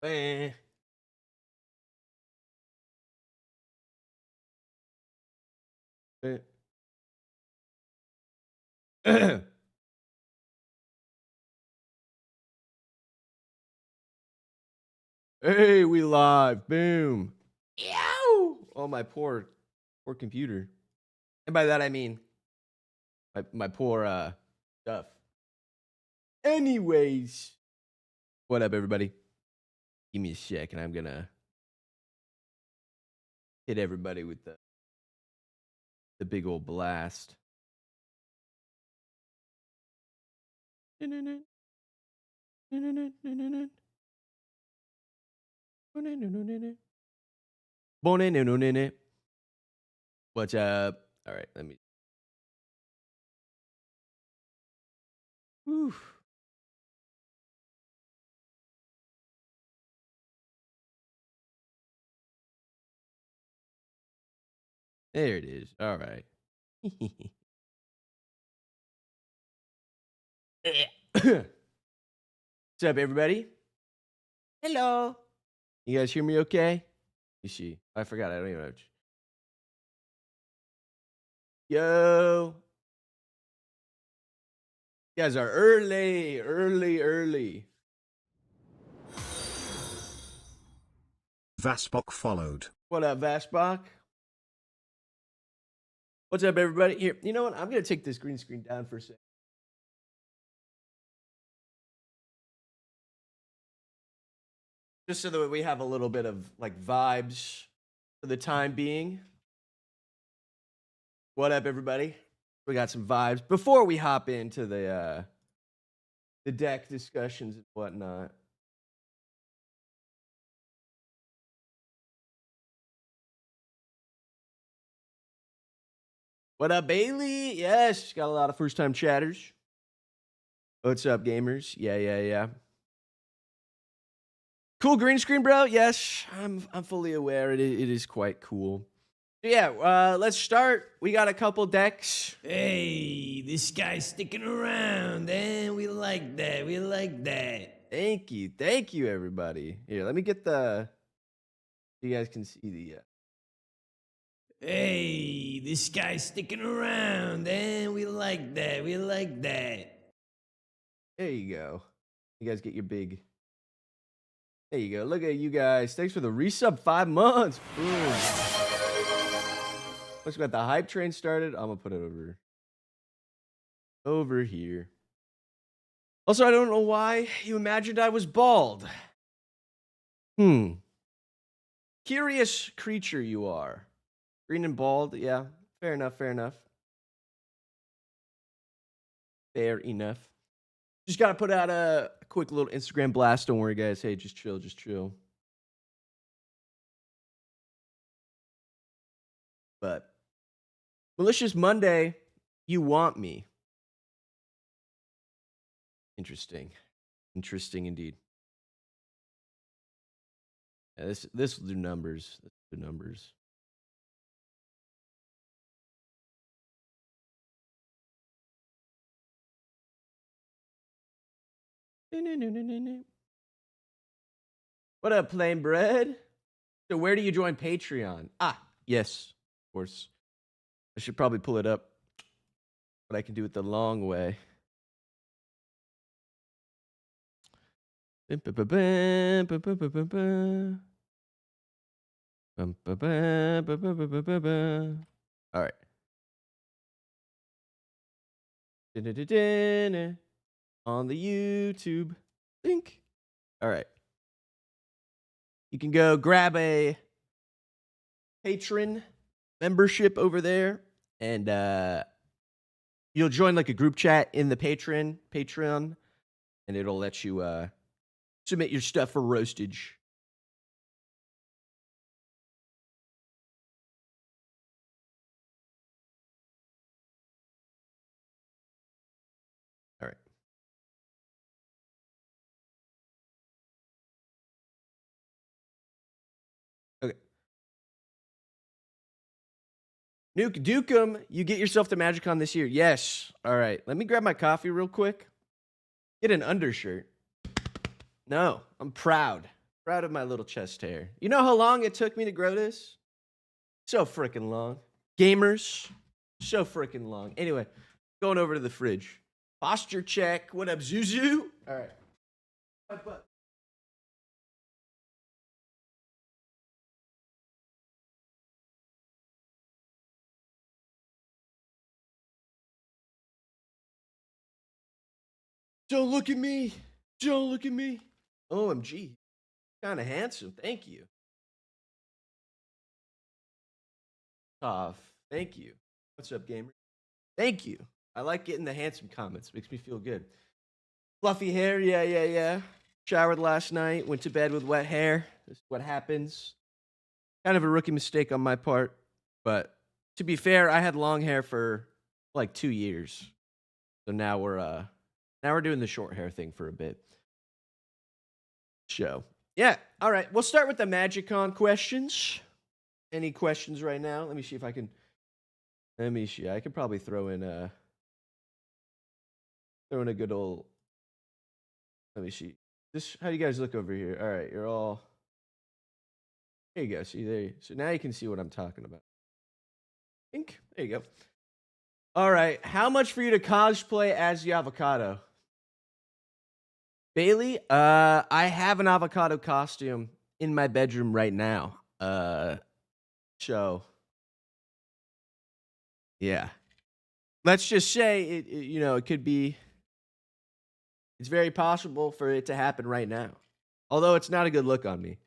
Eh. Eh. Hey, we live. Boom. Yow! Oh, my poor computer. And by that I mean my poor stuff. Anyways, what up, everybody? Give me a sec, and I'm gonna hit everybody with the big old blast. What's up? All right, let me. Whew. There it is. All right. What's up, everybody? Hello. You guys hear me okay? You see, I forgot. I don't even know. Yo. You guys are early. Vaspok followed. What up, Vaspok? What's up, everybody? Here, you know what? I'm going to take this green screen down for a second. Just so that we have a little bit of like vibes for the time being. What up, everybody? We got some vibes before we hop into the deck discussions and whatnot. What up, Bailey? Yes, got a lot of first-time chatters. What's up, gamers? Yeah. Cool green screen, bro. Yes, I'm fully aware. It is quite cool. So yeah, let's start. We got a couple decks. Hey, this guy's sticking around, and we like that. Thank you, everybody. Here, let me get the. You guys can see the. Hey, this guy's sticking around, and we like that. There you go. You guys get your big. There you go. Look at you guys. Thanks for the resub 5 months. Boom. Let's get the hype train started. I'm gonna put it over here. Also, I don't know why you imagined I was bald. Curious creature you are. Green and bald, yeah. Fair enough. Fair enough. Just gotta put out a quick little Instagram blast. Don't worry, guys. Hey, just chill. But Malicious Monday, you want me. Interesting indeed. Yeah, this will do numbers. What up, plain bread? So where do you join Patreon? Yes, of course. I should probably pull it up, but I can do it the long way. All right. On the YouTube link. All right. You can go grab a Patron membership over there, and you'll join like a group chat in the Patreon, and it'll let you submit your stuff for roastage. All right. Okay. Nuke Dukem, you get yourself to MagicCon this year. Yes. All right. Let me grab my coffee real quick. Get an undershirt. No, I'm proud Proud of my little chest hair. You know how long it took me to grow this? So freaking long. Gamers, so freaking long. Anyway, going over to the fridge. Posture check. What up, Zuzu? All right. My butt. Don't look at me. Don't look at me. OMG. Kind of handsome. Thank you. Tough. Thank you. What's up, gamer? Thank you. I like getting the handsome comments. Makes me feel good. Fluffy hair. Yeah. Showered last night. Went to bed with wet hair. This is what happens. Kind of a rookie mistake on my part. But to be fair, I had long hair for like 2 years. So now we're doing the short hair thing for a bit. Yeah. All right. We'll start with the MagicCon questions. Any questions right now? Let me see if I can. Let me see. I could probably throw in a good old. Let me see. How do you guys look over here? All right, you're all. There you go. See there. So now you can see what I'm talking about. There you go. All right. How much for you to cosplay as the avocado? Bailey, I have an avocado costume in my bedroom right now. So yeah. Let's just say it could be. It's very possible for it to happen right now. Although it's not a good look on me.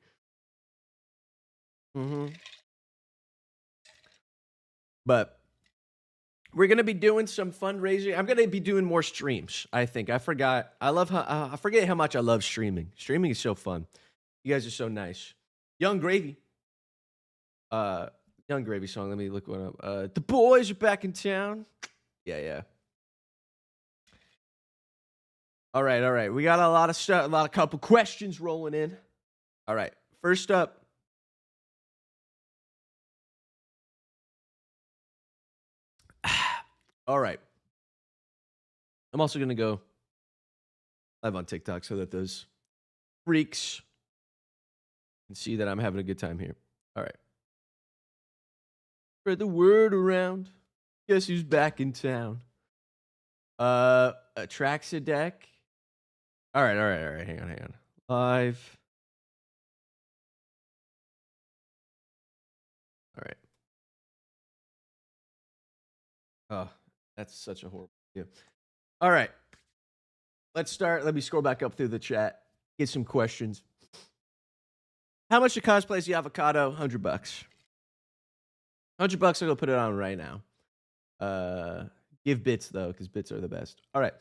But we're gonna be doing some fundraising. I'm gonna be doing more streams. I think I forgot. I forget how much I love streaming. Streaming is so fun. You guys are so nice. Young Gravy. Young Gravy song. Let me look one up. The boys are back in town. Yeah. All right. We got a lot of stuff. A couple questions rolling in. All right. First up. All right. I'm also going to go live on TikTok so that those freaks can see that I'm having a good time here. All right. Spread the word around. Guess who's back in town? Traxidec. All right. Hang on. Live. All right. Oh, that's such a horrible idea. All right. Let's start. Let me scroll back up through the chat. Get some questions. How much to cosplay is the avocado? $100. $100. I'll go put it on right now. Give bits though, because bits are the best. All right.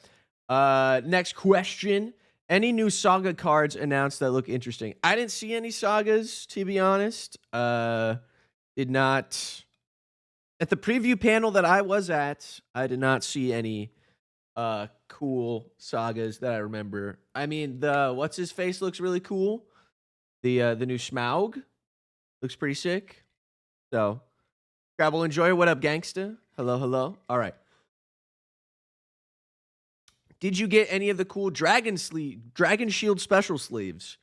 Next question. Any new saga cards announced that look interesting? I didn't see any sagas, to be honest. Did not. At the preview panel that I was at, I did not see any cool sagas that I remember. I mean, the what's his face looks really cool. The new Smaug looks pretty sick. So, Scrabble Enjoyer, what up, gangsta? Hello. All right. Did you get any of the cool Dragon Shield special sleeves?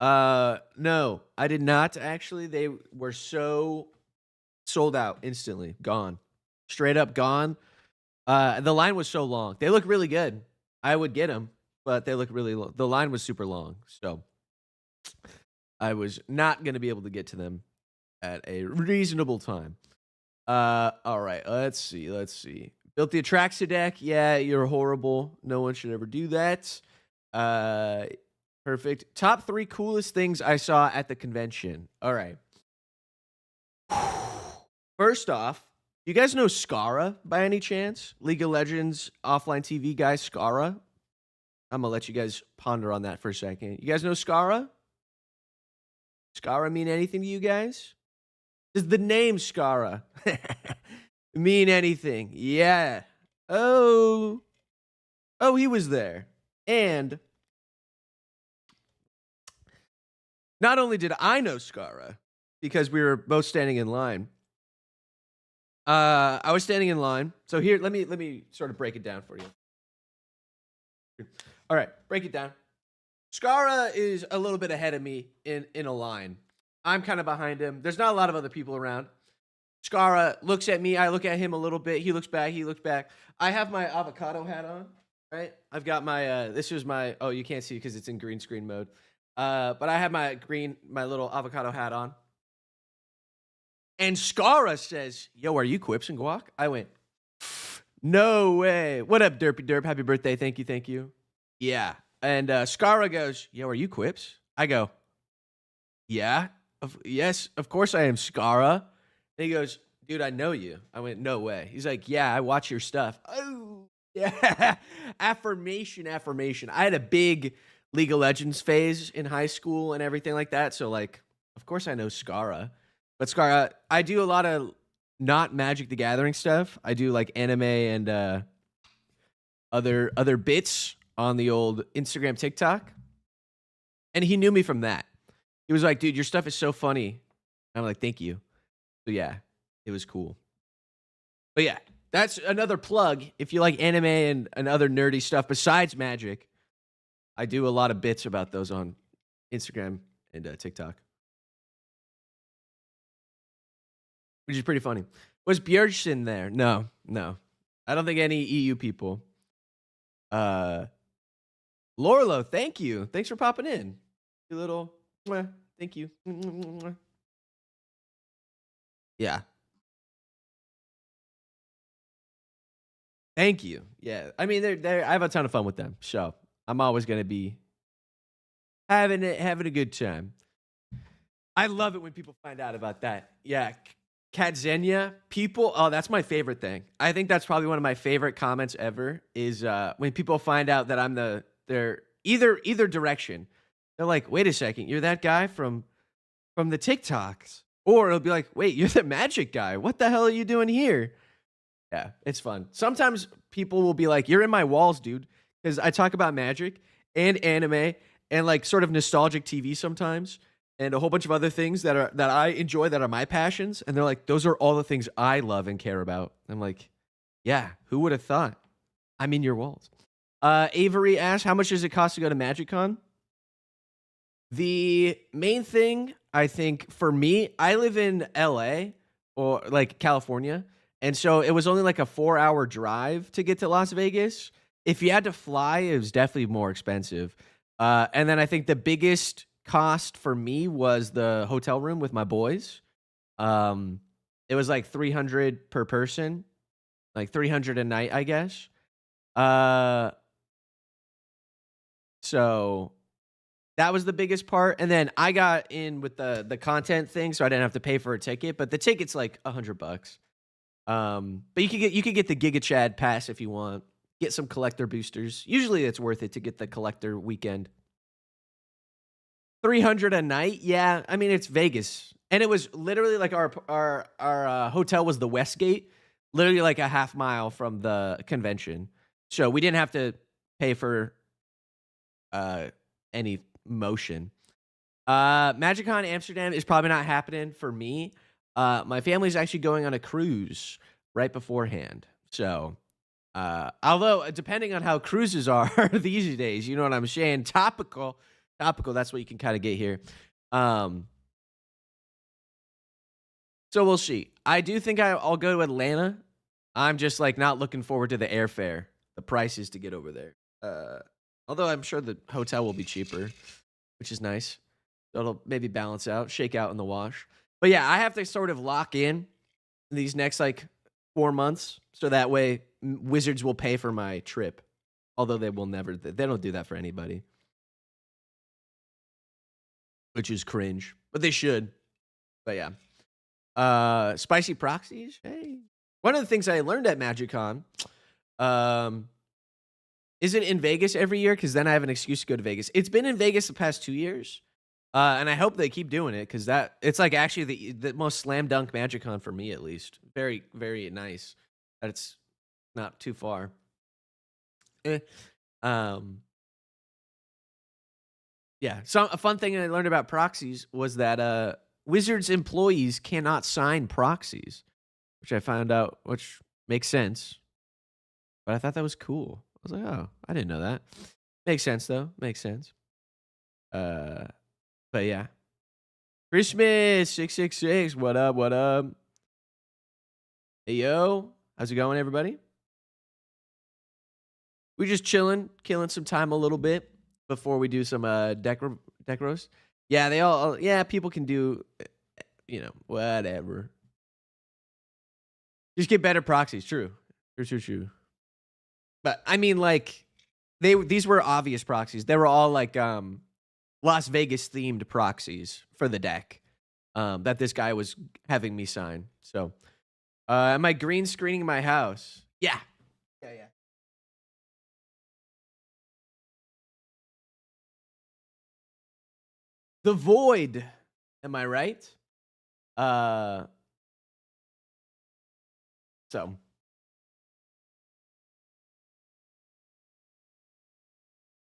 No, I did not actually. They were so sold out instantly, gone. Straight up gone. The line was so long. They look really good. I would get them, but they look really long. The line was super long, so I was not going to be able to get to them at a reasonable time. All right, let's see. Built the Atraxa deck. Yeah, you're horrible. No one should ever do that. Perfect. Top 3 coolest things I saw at the convention. All right. First off, you guys know Skara by any chance? League of Legends offline TV guy Skara. I'm gonna let you guys ponder on that for a second. You guys know Skara? Skara mean anything to you guys? Does the name Skara mean anything? Yeah. Oh, he was there. And not only did I know Skara, because we were both standing in line. I was standing in line. So here, let me sort of break it down for you. All right, break it down. Skara is a little bit ahead of me in a line. I'm kind of behind him. There's not a lot of other people around. Skara looks at me. I look at him a little bit. He looks back. He looks back. I have my avocado hat on, right? I've got my, this was my, oh, you can't see because it's in green screen mode. But I have my little avocado hat on. And Skara says, yo, are you Quips&Guac? I went, no way. What up, Derpy Derp? Happy birthday. Thank you. Thank you. Yeah. And Skara goes, yo, are you Quips? I go, yeah. Yes, of course I am, Skara. And he goes, dude, I know you. I went, no way. He's like, yeah, I watch your stuff. Oh, yeah. Affirmation. I had a big League of Legends phase in high school and everything like that. So, like, of course I know Skara. But Skara, I do a lot of not Magic the Gathering stuff. I do, like, anime and other bits on the old Instagram, TikTok. And he knew me from that. He was like, dude, your stuff is so funny. I'm like, thank you. So yeah, it was cool. But yeah, that's another plug. If you like anime and other nerdy stuff besides Magic, I do a lot of bits about those on Instagram and TikTok. Which is pretty funny. Was Björnsson there? No. I don't think any EU people. Lorlo, thank you. Thanks for popping in. You little, thank you. Yeah. Thank you. Yeah. I mean, they're I have a ton of fun with them. So I'm always gonna be having a good time. I love it when people find out about that. Yeah. Kadzenia, people, oh, that's my favorite thing. I think that's probably one of my favorite comments ever is when people find out that I'm they're either direction. They're like, wait a second, you're that guy from the TikToks. Or it'll be like, wait, you're the Magic guy. What the hell are you doing here? Yeah, it's fun. Sometimes people will be like, you're in my walls, dude. Because I talk about Magic and anime and like sort of nostalgic TV sometimes and a whole bunch of other things that I enjoy that are my passions. And they're like, those are all the things I love and care about. I'm like, yeah, who would have thought? I'm in your walls. Avery asks, how much does it cost to go to MagicCon? The main thing, I think, for me, I live in LA or like California. And so it was only like a 4-hour drive to get to Las Vegas. If you had to fly, it was definitely more expensive. And then I think the biggest cost for me was the hotel room with my boys. It was like $300 per person, like $300 a night, I guess. So that was the biggest part. And then I got in with the content thing, so I didn't have to pay for a ticket. But the ticket's like $100. But you could get the Giga Chad pass if you want. Get some collector boosters. Usually it's worth it to get the collector weekend. $300 a night? Yeah, I mean it's Vegas. And it was literally like our hotel was the Westgate, literally like a half mile from the convention. So we didn't have to pay for any motion. MagicCon Amsterdam is probably not happening for me. My family's actually going on a cruise right beforehand. So, although depending on how cruises are these days, you know what I'm saying? Topical, that's what you can kind of get here. So we'll see. I do think I'll go to Atlanta. I'm just like not looking forward to the airfare, the prices to get over there. Although I'm sure the hotel will be cheaper, which is nice. So it'll maybe balance out, shake out in the wash. But yeah, I have to sort of lock in these next like 4 months. So that way Wizards will pay for my trip. Although they will never, they don't do that for anybody. Which is cringe. But they should. But yeah. Spicy proxies? Hey. One of the things I learned at MagicCon, is it in Vegas every year? Because then I have an excuse to go to Vegas. It's been in Vegas the past 2 years. And I hope they keep doing it because it's like actually the most slam dunk MagicCon for me, at least. Very, very nice that it's not too far. Yeah. So a fun thing I learned about proxies was that Wizards employees cannot sign proxies, which I found out, which makes sense. But I thought that was cool. I was like, oh, I didn't know that. Makes sense, though. Makes sense. But yeah. Christmas 666. What up? What up? Hey yo, how's it going, everybody? We just chilling, killing some time a little bit before we do some deck roast. Yeah, they all yeah, people can do whatever. Just get better proxies, true. True. But I mean like these were obvious proxies. They were all like Las Vegas themed proxies for the deck. That this guy was having me sign. So am I green screening my house? Yeah. Yeah. The Void. Am I right? So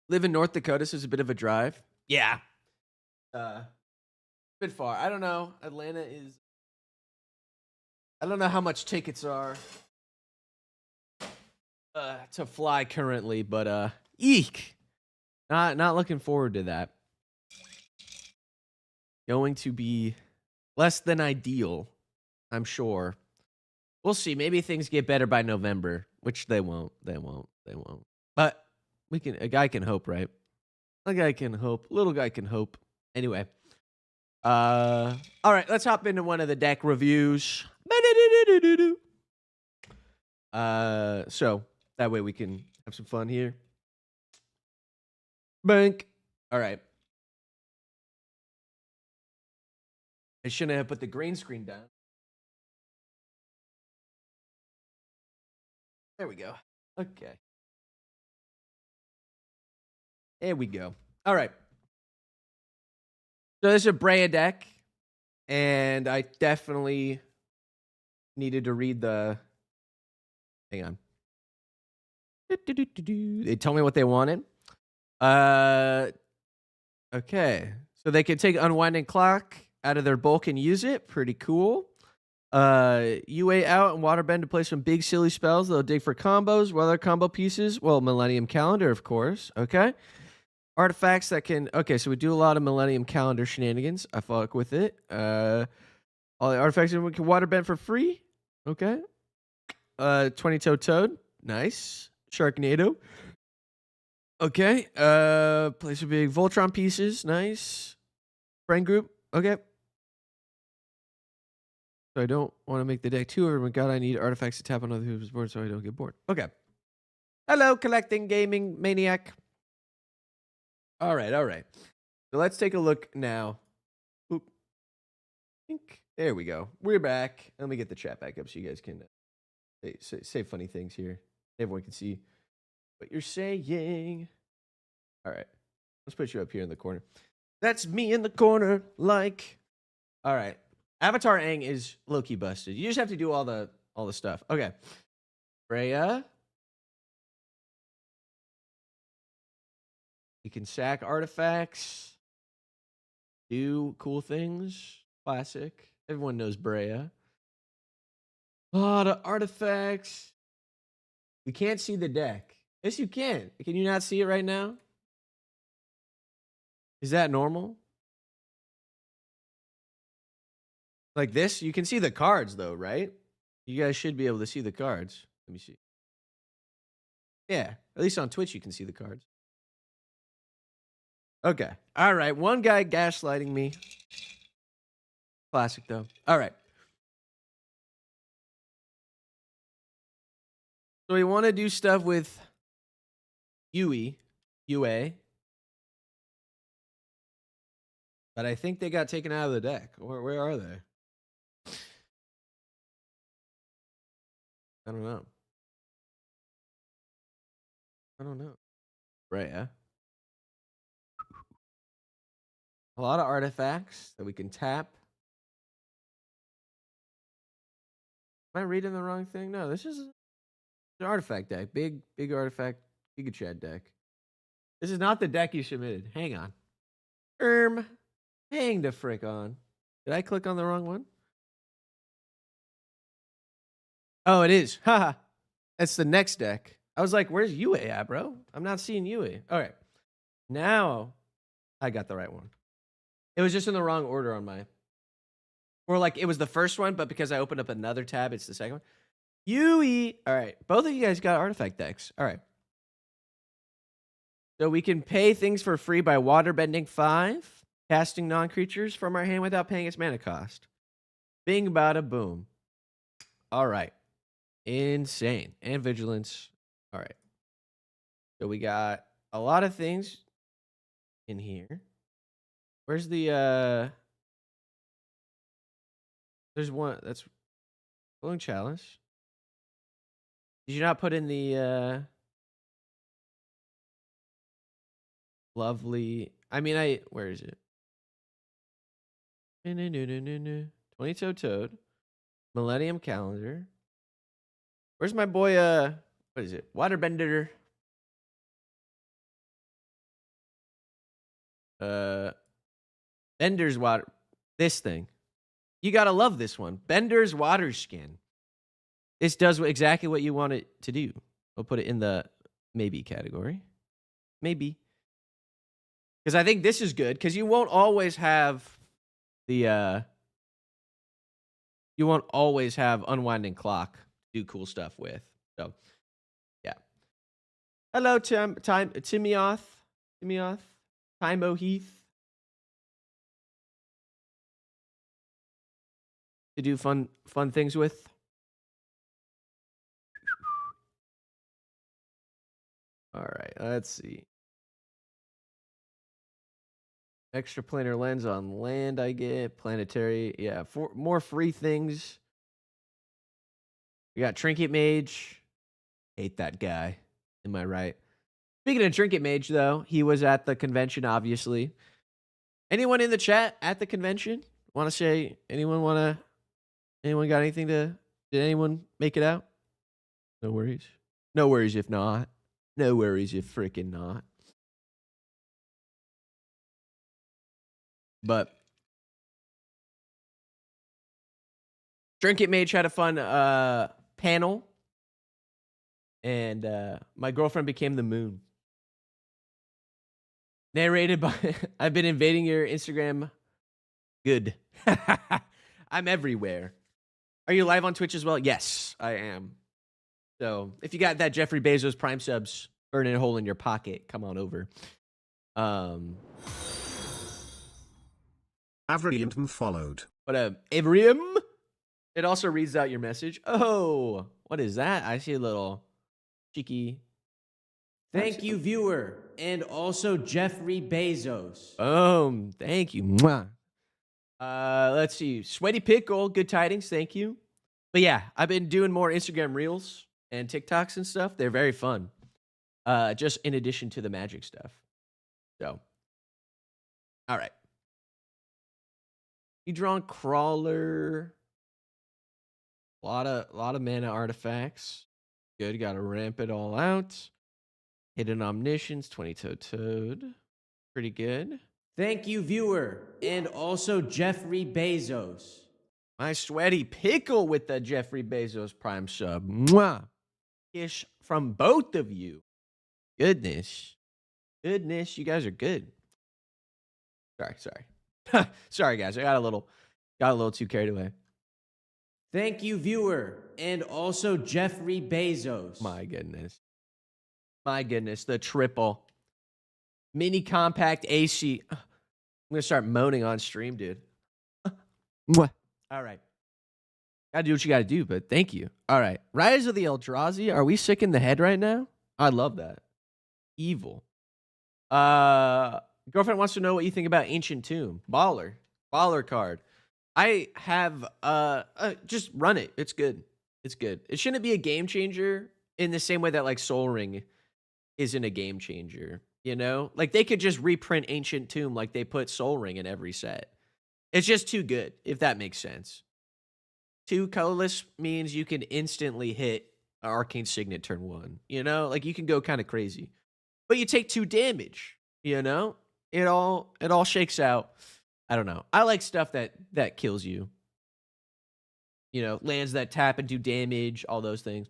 live in North Dakota, so it's a bit of a drive. Yeah. A bit far. I don't know. Atlanta is I don't know how much tickets are to fly currently, but eek. Not looking forward to that. Going to be less than ideal, I'm sure. We'll see. Maybe things get better by November, which they won't. They won't. But a guy can hope, right? A guy can hope. Little guy can hope. Anyway. All right, let's hop into one of the deck reviews. So that way we can have some fun here. Bank. All right. I shouldn't have put the green screen down. There we go. Okay. There we go. All right. So this is a Breya deck, and I definitely needed to read the. Hang on. They told me what they wanted. Okay. So they can take Unwinding Clock out of their bulk and use it. Pretty cool. UA out and Waterbend to play some big silly spells. They'll dig for combos. What other combo pieces? Well, Millennium Calendar, of course. Okay. Artifacts that can. Okay, so we do a lot of Millennium Calendar shenanigans. I fuck with it. All the artifacts we can Waterbend for free. Okay. 20-toe Toad. Nice. Sharknado. Okay. Play some big Voltron pieces. Nice. Friend group. Okay. So I don't want to make the deck too over. My God, I need artifacts to tap on other people's board so I don't get bored. Okay. Hello, collecting gaming maniac. All right. So let's take a look now. Oop. There we go. We're back. Let me get the chat back up so you guys can say funny things here. Everyone can see what you're saying. All right. Let's put you up here in the corner. That's me in the corner, like. All right. Avatar Aang is low-key busted. You just have to do all the stuff. Okay. Breya. You can sack artifacts. Do cool things. Classic. Everyone knows Breya. A lot of artifacts. You can't see the deck. Yes, you can. Can you not see it right now? Is that normal? Like this? You can see the cards, though, right? You guys should be able to see the cards. Let me see. Yeah, at least on Twitch you can see the cards. Okay. All right. One guy gaslighting me. Classic, though. All right. So we want to do stuff with UA. But I think they got taken out of the deck. Where are they? I don't know. Right, yeah. A lot of artifacts that we can tap. Am I reading the wrong thing? No, this is an artifact deck. Big artifact Giga Chad deck. This is not the deck you submitted. Hang on. Hang the frick on. Did I click on the wrong one? Oh, it is. Haha. That's the next deck. I was like, where's UA at, bro? I'm not seeing UA. All right. Now I got the right one. It was just in the wrong order on my. Or like it was the first one, but because I opened up another tab, it's the second one. Yui. All right. Both of you guys got artifact decks. All right. So we can pay things for free by waterbending 5, casting non-creatures from our hand without paying its mana cost. Bing, bada, boom. All right. Insane. And vigilance. All right. So we got a lot of things in here. Where's the there's one that's Glowing Chalice. Did you not put in the lovely where is it? 20-toe toad. Millennium calendar. Where's my boy what is it? Waterbender. Bender's water. This thing. You gotta love this one. Bender's water skin. This does exactly what you want it to do. I'll put it in the maybe category. Maybe. Because I think this is good, because you won't always have the you won't always have Unwinding Clock to do cool stuff with. So yeah. Hello, Timioth. Timo Heath. To do fun things with. All right, let's see. Extra planar lens on land, I get. Planetary, yeah. More free things. We got Trinket Mage. Hate that guy. Am I right? Speaking of Trinket Mage, though, he was at the convention, obviously. Anyone in the chat at the convention? Want to say, anyone got anything to, did anyone make it out? No worries. No worries if not. No worries if freaking not. But Trinket Mage had a fun panel. And my girlfriend became the moon. Narrated by I've been invading your Instagram. Good. I'm everywhere. Are you live on Twitch as well? Yes, I am. So if you got that Jeffrey Bezos Prime subs burning a hole in your pocket, come on over. Avrium followed. But Avrium, it also reads out your message. Oh, what is that? I see a little cheeky. Thank you, viewer, and also Jeffrey Bezos. Thank you. Mwah. Let's see. Sweaty Pickle, good tidings. Thank you. But yeah, I've been doing more Instagram Reels and TikToks and stuff. They're very fun. Just in addition to the magic stuff. So, all right. You drawn Crawler. A lot of mana artifacts. Good. Got to ramp it all out. Hidden Omniscience, 20-toe toad. Pretty good. Thank you, viewer, and also Jeffrey Bezos. My Sweaty Pickle with the Jeffrey Bezos Prime sub. Mwah. Ish from both of you. Goodness. You guys are good. Sorry. Sorry, guys. I got a little too carried away. Thank you, viewer, and also Jeffrey Bezos. My goodness. The triple. Mini compact AC. I'm going to start moaning on stream, dude. All right. Got to do what you got to do, but thank you. All right. Rise of the Eldrazi. Are we sick in the head right now? I love that. Evil. Girlfriend wants to know what you think about Ancient Tomb. Baller card. I have just run it. It's good. It shouldn't be a game changer in the same way that like Sol Ring isn't a game changer, you know? Like they could just reprint Ancient Tomb like they put Sol Ring in every set. It's just too good, if that makes sense. 2 colorless means you can instantly hit Arcane Signet turn 1, you know? Like you can go kind of crazy. But you take 2 damage, you know? It all shakes out. I don't know. I like stuff that kills you. You know, lands that tap and do damage, all those things.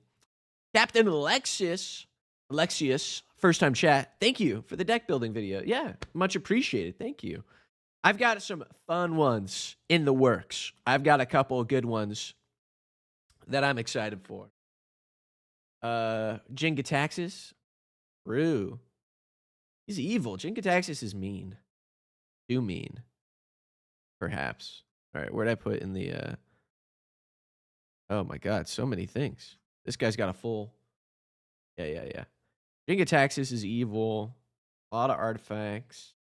Captain Alexius first time chat. Thank you for the deck building video. Yeah, much appreciated. Thank you. I've got some fun ones in the works. I've got a couple of good ones that I'm excited for. Jingataxis. True. He's evil. Jingataxis is mean. Too mean. Perhaps. All right, where'd I put in the oh my god, so many things. This guy's got a full. Yeah. Jingataxis is evil. A lot of artifacts.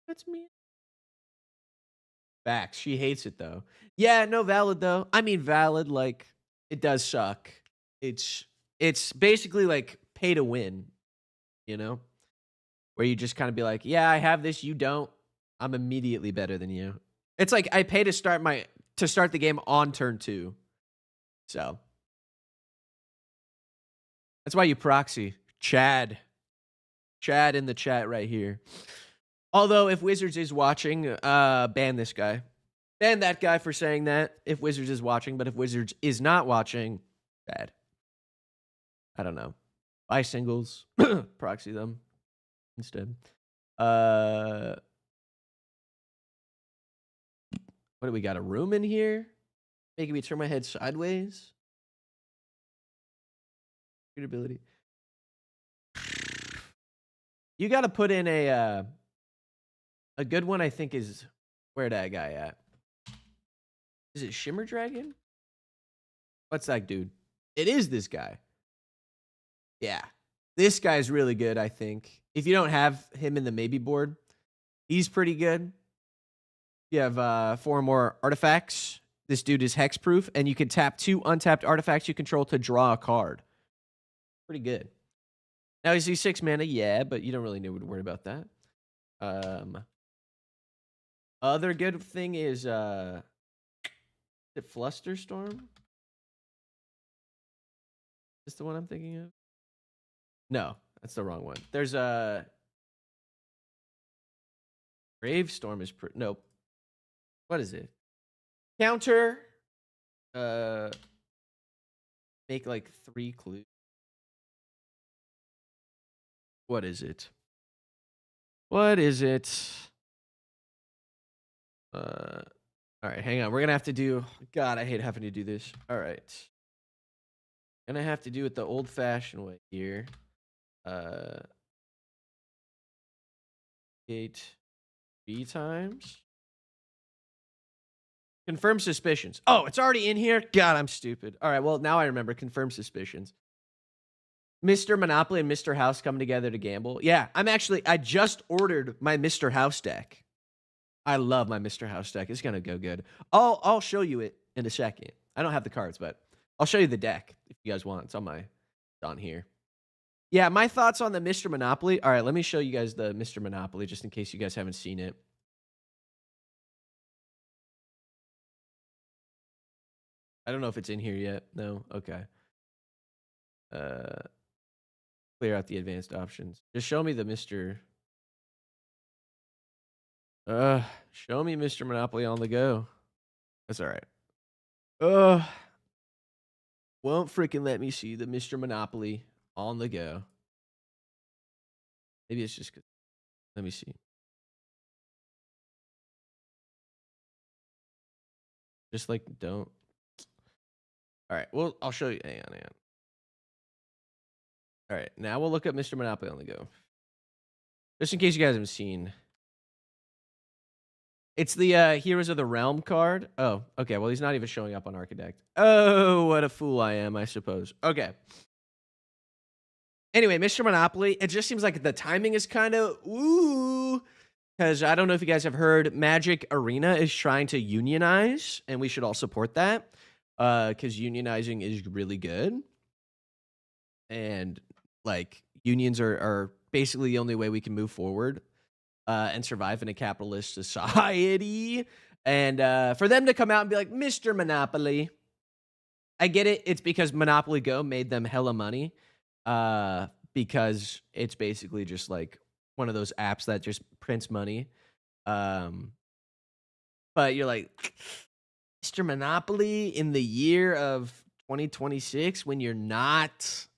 That's me. Facts. She hates it though. Yeah, no, valid though. I mean, valid. Like, it does suck. It's basically like pay to win. You know, where you just kind of be like, yeah, I have this, you don't. I'm immediately better than you. It's like I pay to start the game on turn 2. So that's why you proxy. Chad in the chat right here. Although if Wizards is watching, ban this guy. Ban that guy for saying that if Wizards is watching, but if Wizards is not watching, bad. I don't know. Buy singles, proxy them instead. What do we got? A room in here? Making me turn my head sideways? Ability. You got to put in a good one. I think is where that guy at? Is it Shimmer Dragon? What's that dude? It is this guy. Yeah, this guy's really good. I think if you don't have him in the maybe board, he's pretty good. You have 4 more artifacts. This dude is hexproof, and you can tap 2 untapped artifacts you control to draw a card. Pretty good. Now, is he 6 mana? Yeah, but you don't really need to worry about that. Other good thing is it Flusterstorm? Is this the one I'm thinking of? No, that's the wrong one. There's a Gravestorm is nope. What is it? Counter. Make like 3 clues. What is it? What is it? All right, hang on. We're gonna have to do. God, I hate having to do this. All right, gonna have to do it the old-fashioned way here. 8 B times. Confirm suspicions. Oh, it's already in here? God, I'm stupid. All right, well, now I remember. Confirm suspicions. Mr. Monopoly and Mr. House come together to gamble. Yeah, I just ordered my Mr. House deck. I love my Mr. House deck. It's gonna go good. I'll show you it in a second. I don't have the cards, but I'll show you the deck if you guys want. It's on here. Yeah, my thoughts on the Mr. Monopoly. All right, let me show you guys the Mr. Monopoly just in case you guys haven't seen it. I don't know if it's in here yet. No? Okay. Clear out the advanced options. Just show me the Mr. Show me Mr. Monopoly on the go. That's all right. Won't freaking let me see the Mr. Monopoly on the go. Maybe it's just 'cause. Let me see. Just like don't. All right. Well, I'll show you. Hang on. All right. Now we'll look up Mr. Monopoly on the go. Just in case you guys haven't seen. It's the Heroes of the Realm card. Oh, okay. Well, he's not even showing up on Architect. Oh, what a fool I am, I suppose. Okay. Anyway, Mr. Monopoly, it just seems like the timing is kind of ooh. Because I don't know if you guys have heard, Magic Arena is trying to unionize, and we should all support that. Because unionizing is really good. And, like, unions are basically the only way we can move forward. And survive in a capitalist society. And for them to come out and be like, Mr. Monopoly. I get it. It's because Monopoly Go made them hella money. Because it's basically just like one of those apps that just prints money. But you're like, Mr. Monopoly in the year of 2026 when you're not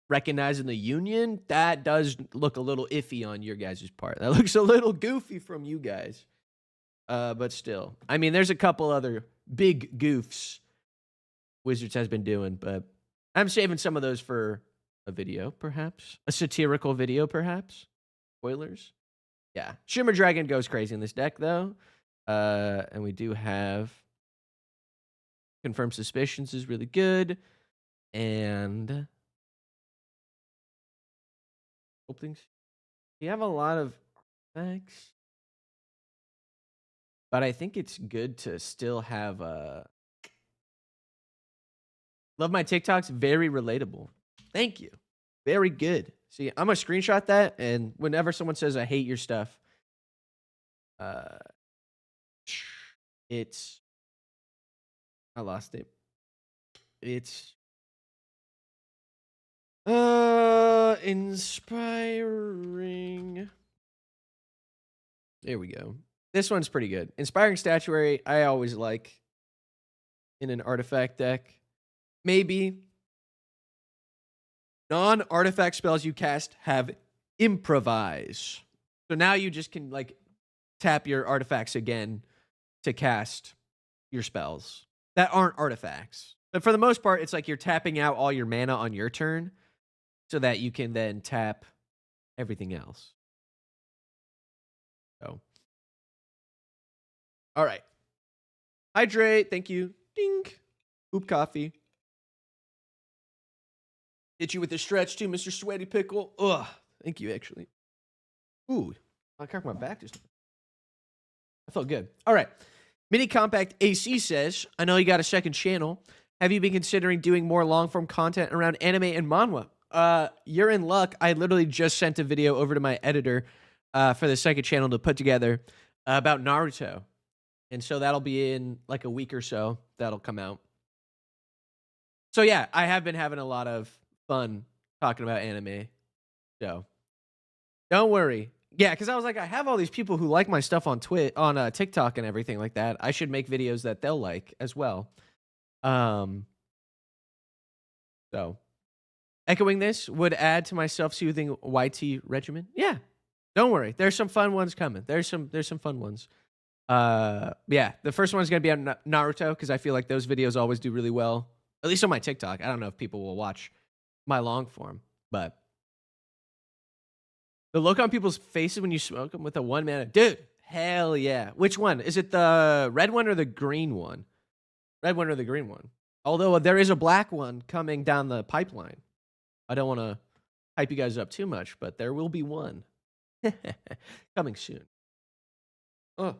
recognizing the union, that does look a little iffy on your guys' part. That looks a little goofy from you guys. But still. I mean, there's a couple other big goofs Wizards has been doing, but I'm saving some of those for a video, perhaps. A satirical video, perhaps. Spoilers. Yeah. Shimmer Dragon goes crazy in this deck, though. And we do have Confirmed Suspicions is really good. And openings. You have a lot of effects. But I think it's good to still have love my TikToks. Very relatable. Thank you. Very good. See, I'm going to screenshot that. And whenever someone says, I hate your stuff, it's, I lost it. It's inspiring. There we go. This one's pretty good. Inspiring Statuary, I always like in an artifact deck. Maybe non-artifact spells you cast have improvise. So now you just can like tap your artifacts again to cast your spells that aren't artifacts. But for the most part, it's like you're tapping out all your mana on your turn so that you can then tap everything else. So, all right. Hydrate. Thank you. Ding. Oop coffee. Hit you with the stretch too, Mr. Sweaty Pickle. Ugh. Thank you, actually. Ooh. I cracked my back just. I felt good. All right. Mini Compact AC says, I know you got a second channel. Have you been considering doing more long-form content around anime and manhwa? You're in luck. I literally just sent a video over to my editor for the second channel to put together about Naruto. And so that'll be in like a week or so. That'll come out. So yeah, I have been having a lot of fun talking about anime. So don't worry. Yeah, because I was like, I have all these people who like my stuff on TikTok and everything like that. I should make videos that they'll like as well. So echoing this would add to my self-soothing YT regimen. Yeah, don't worry. There's some fun ones coming. There's some fun ones. Yeah, the first one's gonna be on Naruto because I feel like those videos always do really well. At least on my TikTok. I don't know if people will watch my long form, but the look on people's faces when you smoke them with a 1 mana, dude. Hell yeah. Which one? Is it the red one or the green one? Red one or the green one? Although there is a black one coming down the pipeline. I don't want to hype you guys up too much, but there will be one coming soon. Oh.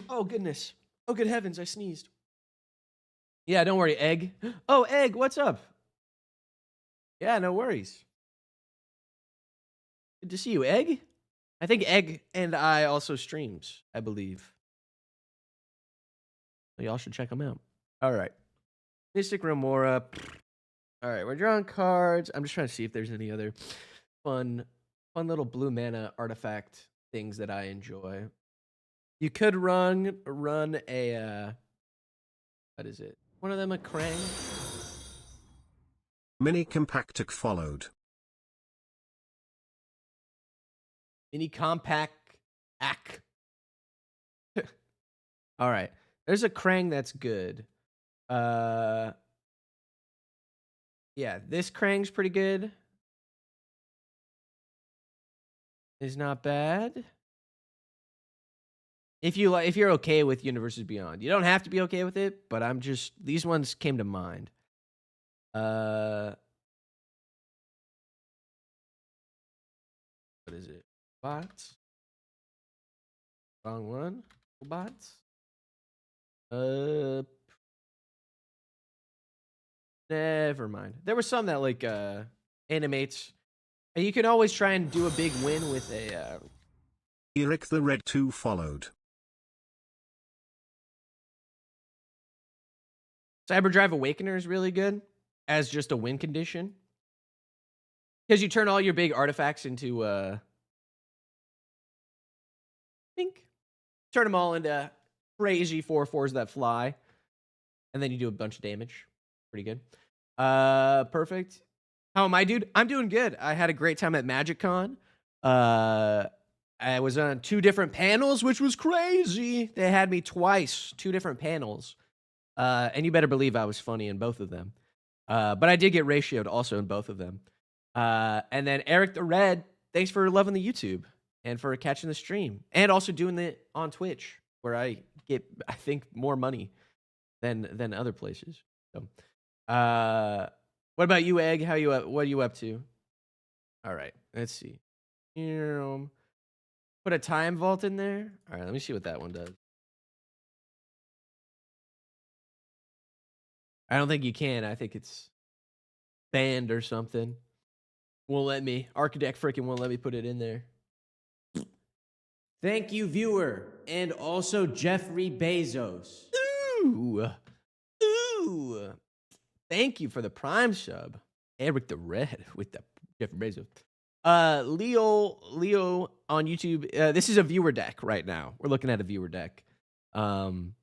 Oh, goodness. Oh, good heavens. I sneezed. Yeah, don't worry, Egg. Oh, Egg, what's up? Yeah, no worries. Good to see you, Egg. I think Egg and I also streams, I believe. So y'all should check them out. All right. Mystic Remora. All right, we're drawing cards. I'm just trying to see if there's any other fun little blue mana artifact things that I enjoy. You could run a what is it? One of them a Krang. Mini Compactic followed. Mini Compact Ack. All right. There's a Krang that's good. Yeah, this Krang's pretty good. Is not bad. If you're okay with Universes Beyond. You don't have to be okay with it, but I'm just these ones came to mind. What is it? Bots? Wrong one. Bots? Never mind. There was some that like animates. And you can always try and do a big win with a Eric the Red 2 followed. Cyberdrive Awakener is really good as just a win condition. Because you turn all your big artifacts into think. Turn them all into crazy 4/4s that fly. And then you do a bunch of damage. Pretty good. Perfect. How am I, dude? I'm doing good. I had a great time at MagicCon. I was on 2 different panels, which was crazy. They had me twice, 2 different panels. And you better believe I was funny in both of them. But I did get ratioed also in both of them. And then Eric the Red, thanks for loving the YouTube and for catching the stream. And also doing it on Twitch, where I get, I think, more money than other places. So, what about you, Egg? What are you up to? All right, let's see. Put a time vault in there. All right, let me see what that one does. I don't think you can. I think it's banned or something. Won't let me. Architect freaking won't let me put it in there. Thank you, viewer, and also Jeffrey Bezos. Ooh. Ooh. Thank you for the Prime sub. Eric the Red with the Jeffrey Bezos. Leo on YouTube. This is a viewer deck right now. We're looking at a viewer deck. From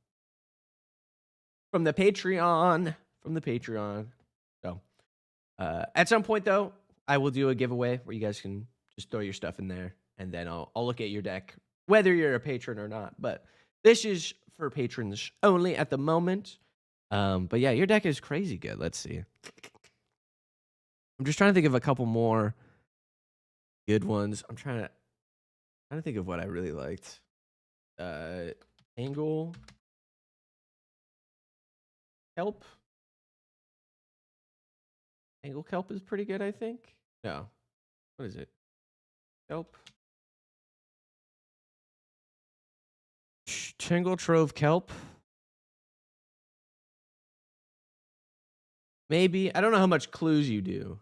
the Patreon. So, at some point though, I will do a giveaway where you guys can just throw your stuff in there, and then I'll look at your deck, whether you're a patron or not. But this is for patrons only at the moment. But yeah, your deck is crazy good. Let's see. I'm just trying to think of a couple more good ones. I'm trying to think of what I really liked. Angle. Kelp. Angle Kelp is pretty good, I think. No. What is it? Kelp. Tingle Trove Kelp. Maybe. I don't know how much clues you do.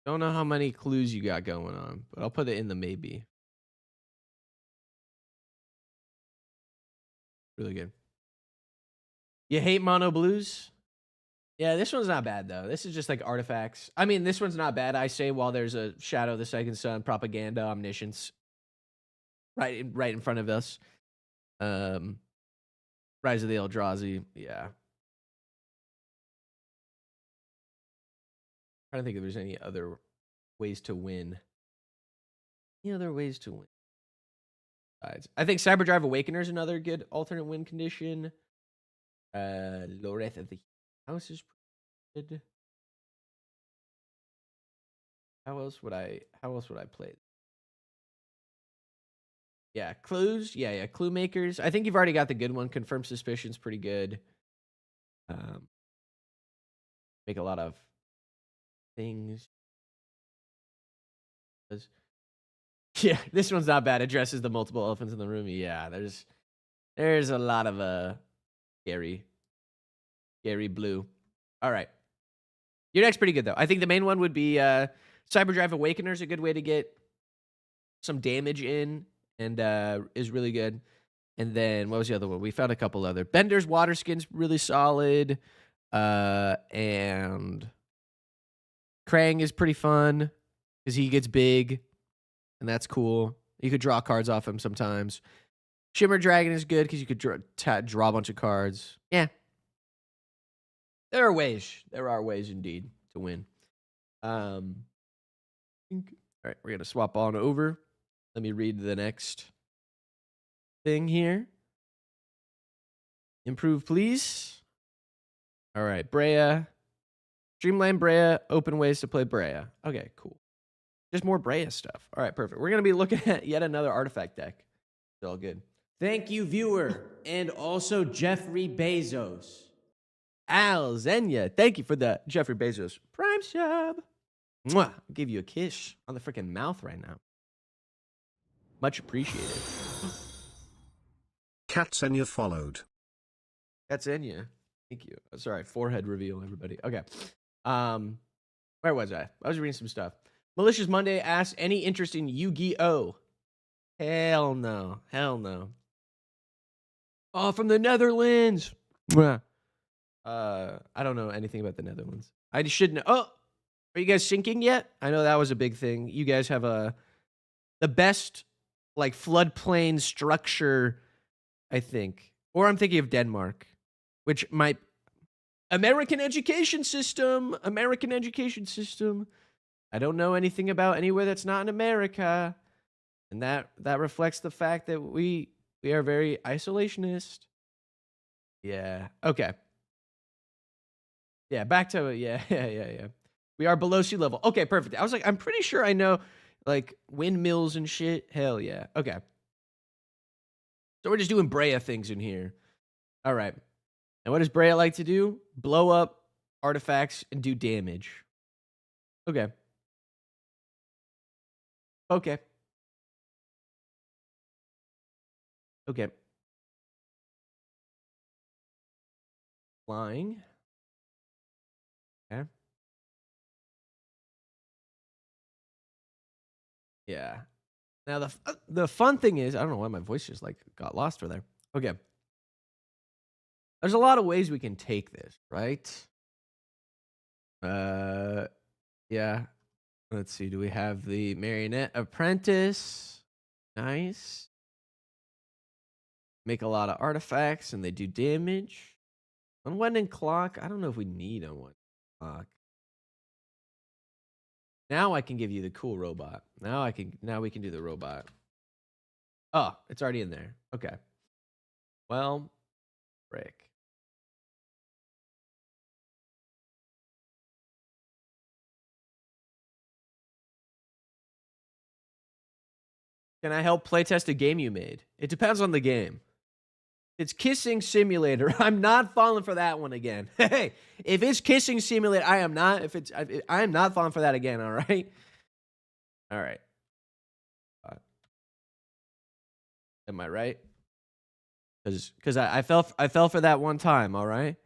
Don't know how many clues you got going on, but I'll put it in the maybe. Really good. You hate mono blues? Yeah, this one's not bad, though. This is just like artifacts. I mean, this one's not bad. I say while there's a Shadow of the Second Sun, propaganda, omniscience right in front of us. Rise of the Eldrazi. Yeah. Trying to think if there's any other ways to win. Any other ways to win? I think Cyberdrive Awakener is another good alternate win condition. Loreth of the House is good. How else would I play? Yeah, clues. Yeah, clue makers. I think you've already got the good one. Confirm Suspicion's pretty good. Make a lot of things. Yeah, this one's not bad. Addresses the multiple elephants in the room. Yeah, there's a lot of scary blue. All right. Your deck's pretty good though. I think the main one would be Cyberdrive Awakener is a good way to get some damage in, and is really good. And then what was the other one? We found a couple other. Bender's Water Skin's really solid. And Krang is pretty fun because he gets big, and that's cool. You could draw cards off him sometimes. Shimmer Dragon is good because you could draw a bunch of cards. Yeah. There are ways. There are ways indeed to win. All right, we're going to swap on over. Let me read the next thing here. Improve, please. All right, Brea. Streamline Brea, open ways to play Brea. Okay, cool. Just more Brea stuff. All right, perfect. We're going to be looking at yet another artifact deck. It's all good. Thank you, viewer, and also Jeffrey Bezos. Al Zenya, thank you for the Jeffrey Bezos Prime sub. Mwah. I'll give you a kiss on the freaking mouth right now. Much appreciated. Katsenya followed. Katsenya, thank you. Oh, sorry, forehead reveal, everybody. Okay. Where was I? I was reading some stuff. Malicious Monday asks, any interest in Yu-Gi-Oh? Hell no. Hell no. Oh, from the Netherlands. Mwah. I don't know anything about the Netherlands. I should know. Oh, are you guys syncing yet? I know that was a big thing. You guys have the best like floodplain structure, I think. Or I'm thinking of Denmark, which might. American education system. American education system. I don't know anything about anywhere that's not in America. And that reflects the fact that we are very isolationist. Yeah. Okay. Yeah, back to yeah. We are below sea level. Okay, perfect. I was like, I'm pretty sure I know like windmills and shit. Hell yeah. Okay. So we're just doing Breya things in here. All right. And what does Breya like to do? Blow up artifacts and do damage. Okay. Okay. Okay. Flying. Okay. Yeah. Now the fun thing is, I don't know why my voice just like got lost for there. Okay. There's a lot of ways we can take this, right? Yeah. Let's see. Do we have the marionette apprentice? Nice. Make a lot of artifacts and they do damage. Unwinding clock. I don't know if we need unwinding clock. Now I can give you the cool robot. Now we can do the robot. Oh, it's already in there. Okay. Well, frick. Can I help playtest a game you made? It depends on the game. It's Kissing Simulator. I'm not falling for that one again. Hey, if it's Kissing Simulator, I am not. I am not falling for that again. All right. All right. Am I right? Because I fell for that one time. All right.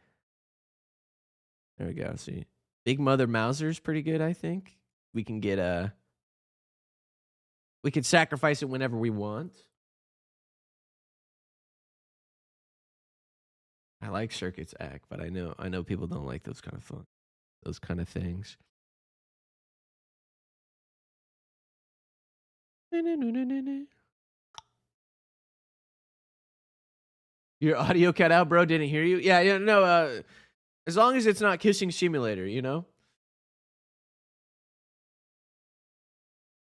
There we go. See, Big Mother Mouser's pretty good. I think we can get we can sacrifice it whenever we want. I like Circuits Act, but I know people don't like those kind of things. Your audio cut out, bro. Didn't hear you. Yeah, no. As long as it's not Kissing Simulator, you know.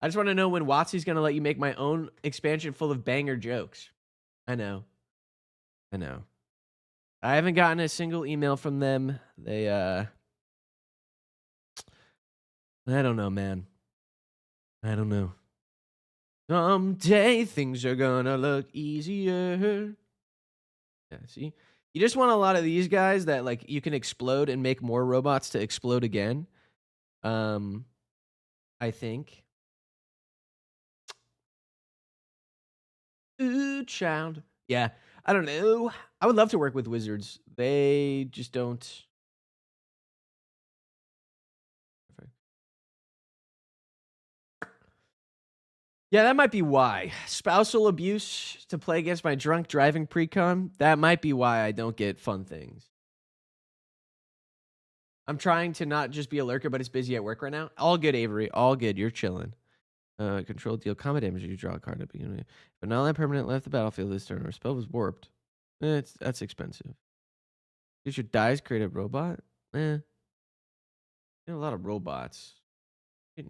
I just want to know when Watsy's gonna let you make my own expansion full of banger jokes. I know. I haven't gotten a single email from them. They I don't know, man. I don't know. Someday things are gonna look easier. Yeah, see? You just want a lot of these guys that like you can explode and make more robots to explode again. I think. Ooh, child. Yeah, I don't know. I would love to work with wizards. They just don't. Yeah, that might be why. Spousal abuse to play against my drunk driving precon. That might be why I don't get fun things. I'm trying to not just be a lurker, but it's busy at work right now. All good, Avery. All good. You're chilling. Control deal combat damage if you draw a card at the beginning. But now that permanent left the battlefield this turn. Our spell was warped. That's expensive. Use your dice, create a robot. Get a lot of robots.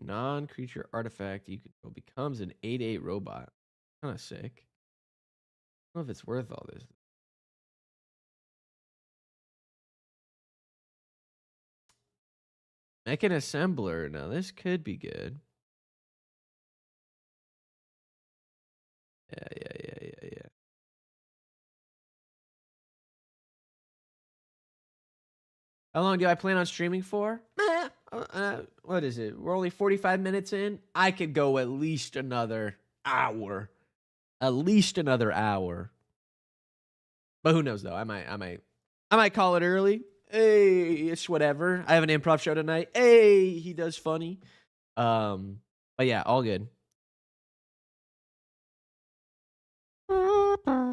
Non-creature artifact you control becomes an 8/8 robot. Kind of sick. I don't know if it's worth all this. Make an assembler. Now this could be good. Yeah. How long do I plan on streaming for? What is it? We're only 45 minutes in. I could go at least another hour. At least another hour. But who knows though? I might call it early. Hey, it's whatever. I have an improv show tonight. Hey, he does funny. But yeah, all good. Trying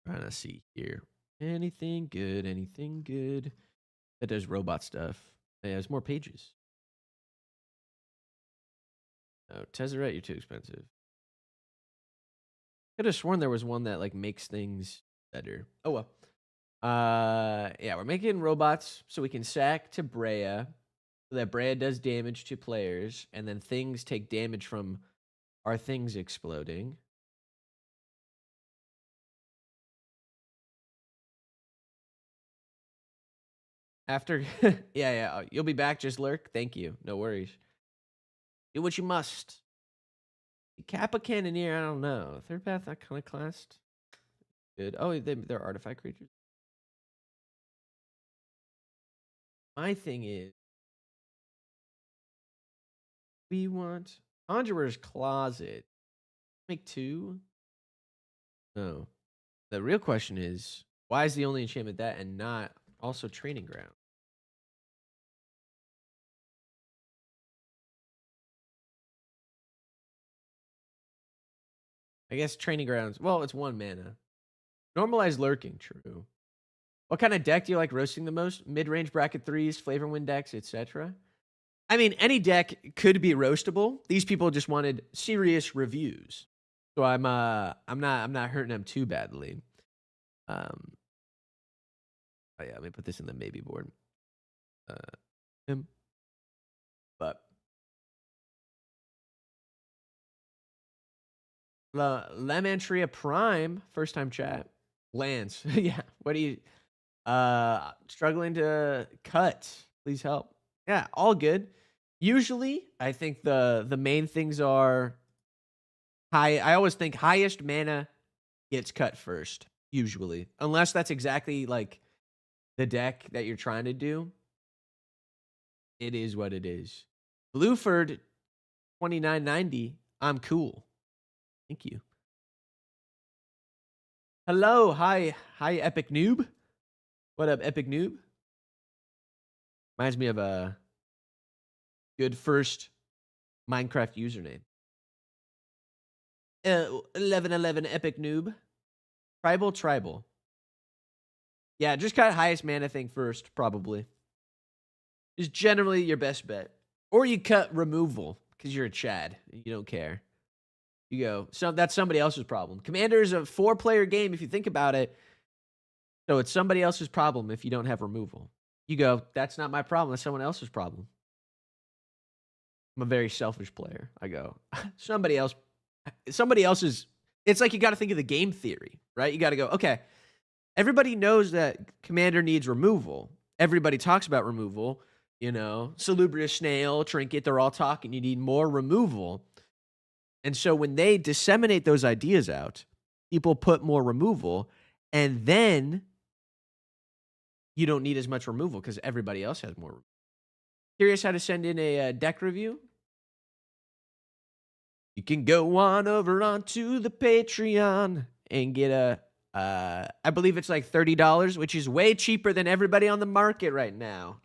to see here. Anything good? That does robot stuff. Yeah, there's more pages. Oh, Tezzeret, you're too expensive. Could have sworn there was one that like makes things better. Oh well. Yeah, we're making robots so we can sack to Breya, so that Breya does damage to players, and then things take damage from our things exploding. After, yeah, you'll be back. Just lurk. Thank you. No worries. Do what you must. Kappa Cannoneer, I don't know. Third path, that kind of classed. Good. Oh, they're artifact creatures. My thing is, we want Conjurer's Closet. Make 2? No. The real question is, why is the only enchantment that and not also Training Ground? I guess Training Grounds, well, it's 1 mana. Normalized Lurking, true. What kind of deck do you like roasting the most? Mid-range bracket 3s, flavor win decks, etc. I mean, any deck could be roastable. These people just wanted serious reviews. So I'm not hurting them too badly. Oh yeah, let me put this in the maybe board. But Lamantria Prime, first time chat. Lance. Yeah. What do you struggling to cut? Please help. Yeah, all good. Usually, I think the main things are high. I always think highest mana gets cut first, usually. Unless that's exactly like the deck that you're trying to do. It is what it is. Blueford 2990. I'm cool. Thank you. Hello, hi, Epic Noob. What up, Epic Noob? Reminds me of a good first Minecraft username. 1111 Epic Noob. Tribal. Yeah, just cut highest mana thing first, probably. Is generally your best bet. Or you cut removal, because you're a Chad. You don't care. You go, so that's somebody else's problem. Commander is a 4-player game if you think about it. So it's somebody else's problem if you don't have removal. You go, that's not my problem. That's someone else's problem. I'm a very selfish player. I go, somebody else's. It's like you got to think of the game theory, right? You got to go, okay, everybody knows that Commander needs removal. Everybody talks about removal. You know, Salubrious Snail, Trinket, they're all talking. You need more removal. And so when they disseminate those ideas out, people put more removal, and then you don't need as much removal because everybody else has more. Curious how to send in a deck review? You can go on over onto the Patreon and get I believe it's like $30, which is way cheaper than everybody on the market right now.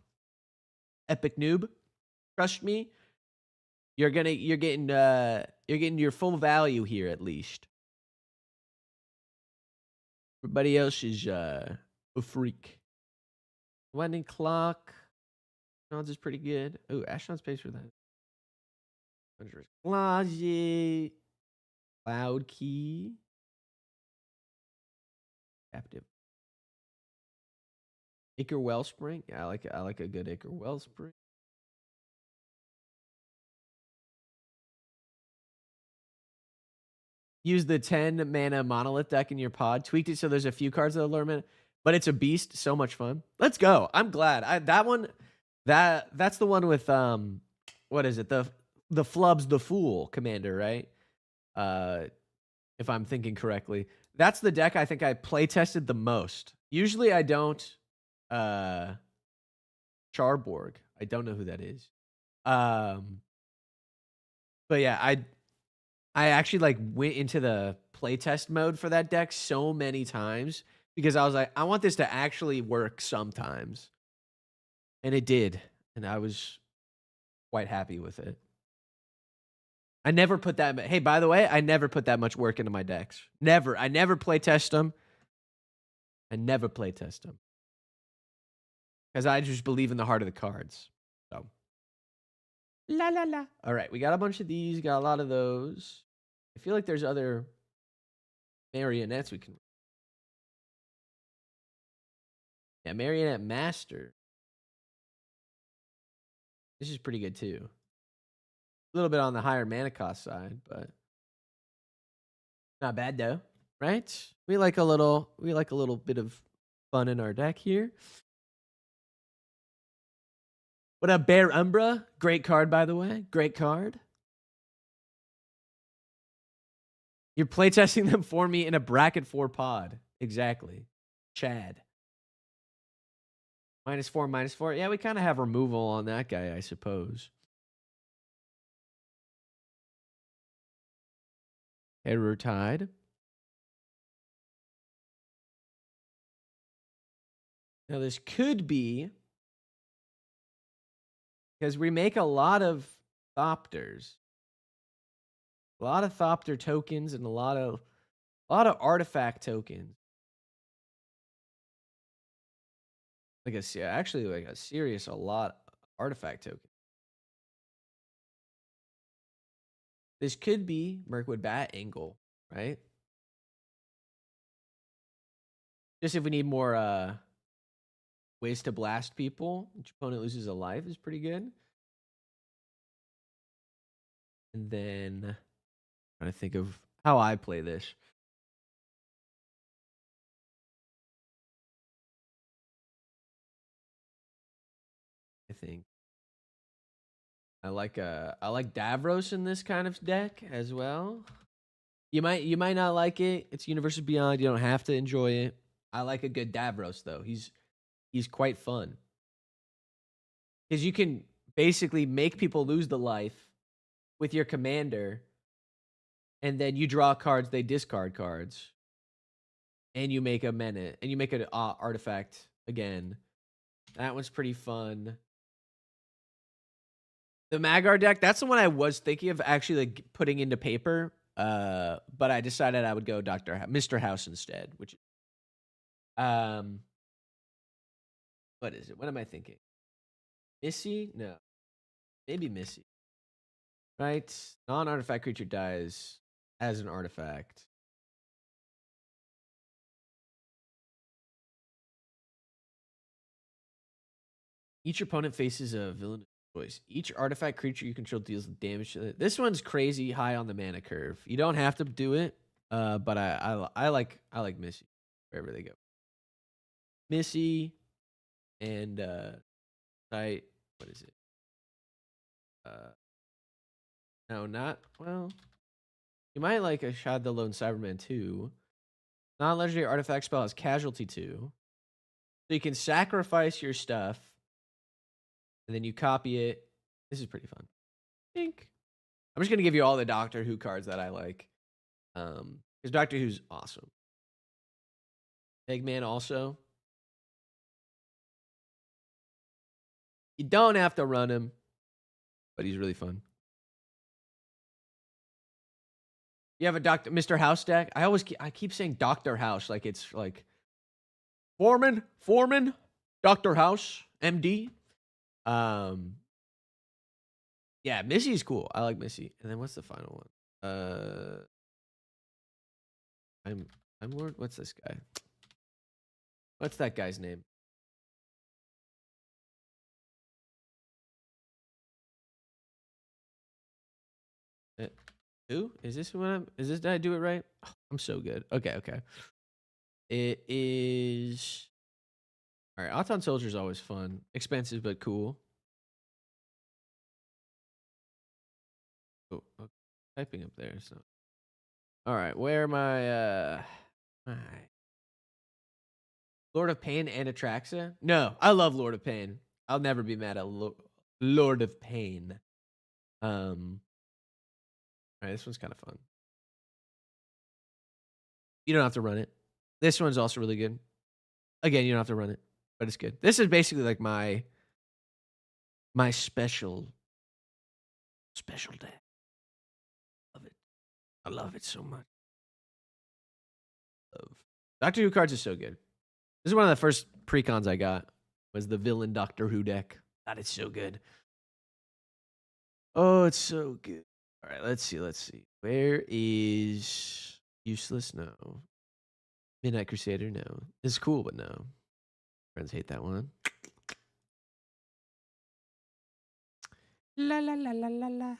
Epic Noob, trust me, you're getting your full value here at least. Everybody else is a freak. Winding Clock. Ashnod's is pretty good. Oh, Ashnod's pays for that. Closet. Cloud Key. Captive. Acre Wellspring. Yeah, I like a good Acre Wellspring. Use the 10 mana monolith deck in your pod. Tweaked it so there's a few cards of allurement, but it's a beast. So much fun. Let's go. I'm glad. That's the one with what is it? The Flubs the Fool commander, right? If I'm thinking correctly. That's the deck I think I play tested the most. Usually I don't Charborg. I don't know who that is. But yeah, I actually like went into the playtest mode for that deck so many times because I was like, I want this to actually work sometimes. And it did. And I was quite happy with it. I never put that. Hey, by the way, I never put that much work into my decks. Never. I never playtest them. Because I just believe in the heart of the cards. So. La la la. All right, we got a bunch of these, got a lot of those. I feel like there's other marionettes we can. Yeah, Marionette Master. This is pretty good too. A little bit on the higher mana cost side, but not bad though, right? We like a little bit of fun in our deck here. What up, Bear Umbra? Great card, by the way. Great card. You're playtesting them for me in a bracket 4 pod. Exactly. Chad. -4, -4. Yeah, we kind of have removal on that guy, I suppose. Error Tide. Now, this could be because we make a lot of Thopters. A lot of Thopter tokens and a lot of artifact tokens. Like a serious lot of artifact tokens. This could be Mirkwood Bat Angle, right? Just if we need more ways to blast people, each opponent loses a life is pretty good. And then trying to think of how I play this. I think I like Davros in this kind of deck as well. You might not like it. It's Universes Beyond. You don't have to enjoy it. I like a good Davros though. He's quite fun. Because you can basically make people lose the life with your commander, and then you draw cards, they discard cards, and you make a menace, and you make an artifact again. That one's pretty fun. The Magar deck, that's the one I was thinking of actually like putting into paper, but I decided I would go Mr. House instead, which what is it? What am I thinking? Missy? No. Maybe Missy. Right? Non-artifact creature dies as an artifact. Each opponent faces a villain choice. Each artifact creature you control deals damage to it. This one's crazy high on the mana curve. You don't have to do it, but I like Missy wherever they go. Missy and what is it? No, not well. You might like a Shad the Lone Cyberman too. Non-legendary artifact spell has casualty 2. So you can sacrifice your stuff, and then you copy it. This is pretty fun. Think. I'm just gonna give you all the Doctor Who cards that I like. Because Doctor Who's awesome. Eggman also. You don't have to run him, but he's really fun. You have a Mr. House deck? I keep saying Dr. House like it's like Foreman, Dr. House, MD. Yeah, Missy's cool. I like Missy. And then what's the final one? I'm Lord. What's this guy? What's that guy's name? Who is this? Is this? Did I do it right? Oh, I'm so good. Okay. It is. All right. Auton Soldier is always fun, expensive but cool. Oh, okay. Typing up there. So, all right. Where am I? My Lord of Pain and Atraxa? No, I love Lord of Pain. I'll never be mad at Lord of Pain. All right, this one's kind of fun. You don't have to run it. This one's also really good. Again, you don't have to run it, but it's good. This is basically like my special deck. Love it. I love it so much. Doctor Who cards are so good. This is one of the first precons I got. Was the villain Doctor Who deck. That is so good. Oh, it's so good. All right, let's see. Where is Useless? No. Midnight Crusader? No. It's cool, but no. Friends hate that one. La la la la la la.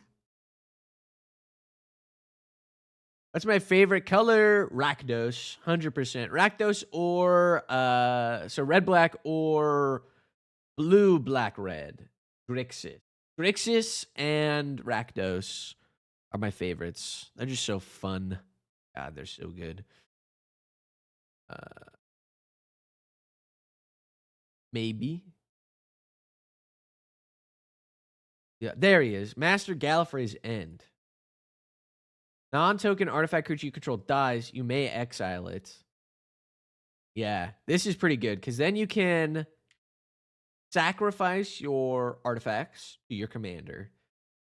What's my favorite color? Rakdos, 100%. Rakdos or so red black or blue black red. Grixis. Grixis and Rakdos are my favorites. They're just so fun. God, they're so good. Maybe. Yeah, there he is. Master Gallifrey's End. Non-token artifact creature you control dies. You may exile it. Yeah, this is pretty good because then you can sacrifice your artifacts to your commander,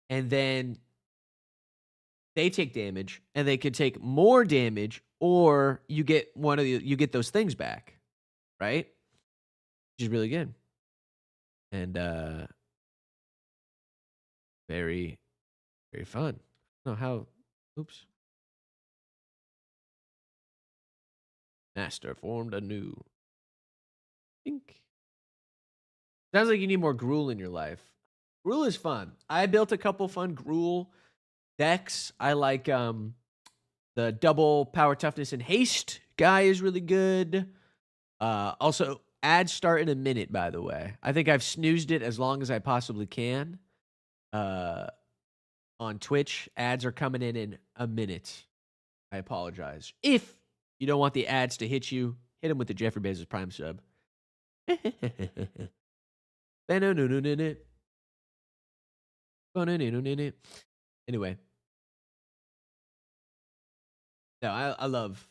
and then they take damage, and they could take more damage, or you get you get those things back, right? Which is really good, and very, very fun. Oh, how? Oops. Master formed anew. Think. Sounds like you need more gruel in your life. Gruel is fun. I built a couple fun gruel decks. I like the double power toughness and haste guy is really good. Also, ads start in a minute, by the way. I think I've snoozed it as long as I possibly can. On Twitch, ads are coming in a minute. I apologize. If you don't want the ads to hit you, hit them with the Jeffrey Bezos Prime sub. Anyway. No, I love...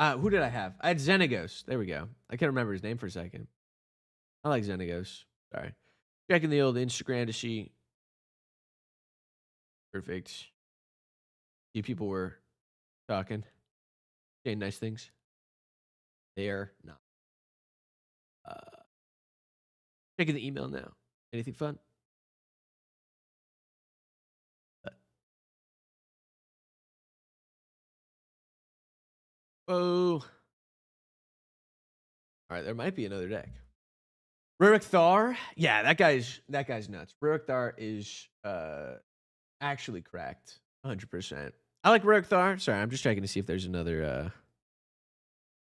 who did I have? I had Xenagos. There we go. I can't remember his name for a second. I like Xenagos. Sorry. Checking the old Instagram to see. Perfect. See, people were talking. Saying nice things. They are not. Checking the email now. Anything fun? Oh. All right, there might be another deck. Rurik Thar? Yeah, that guy's nuts. Rurik Thar is actually cracked. 100%. I like Rurik Thar. Sorry, I'm just checking to see if there's another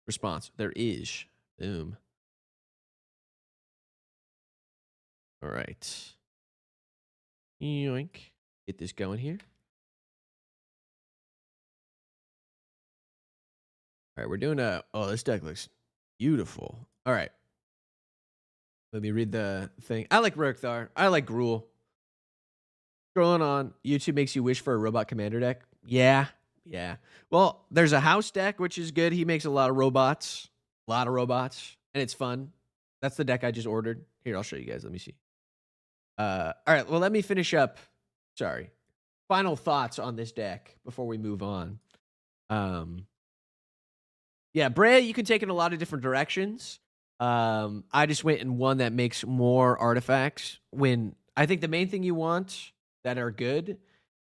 response. There is. Boom. All right. Yoink. Get this going here. All right, we're doing oh, this deck looks beautiful. All right. Let me read the thing. I like Rurik Thar. I like Gruul. Scrolling on, YouTube makes you wish for a robot commander deck. Yeah. Yeah. Well, there's a house deck, which is good. He makes a lot of robots. And it's fun. That's the deck I just ordered. Here, I'll show you guys. Let me see. All right. Well, let me finish up. Sorry. Final thoughts on this deck before we move on. Yeah, Brea, you can take in a lot of different directions. I just went in one that makes more artifacts. When I think the main thing you want that are good,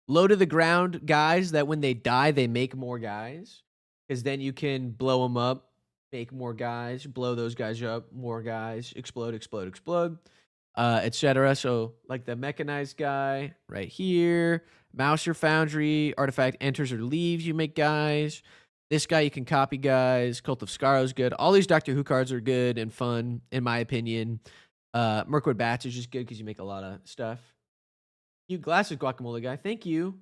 low to the ground guys that when they die, they make more guys. Because then you can blow them up, make more guys, blow those guys up, more guys, explode, etc. So like the mechanized guy right here, Mouser Foundry, artifact enters or leaves, you make guys. This guy you can copy guys. Cult of Scaro's good. All these Doctor Who cards are good and fun, in my opinion. Mirkwood Bats is just good because you make a lot of stuff. You Glasses Guacamole guy. Thank you.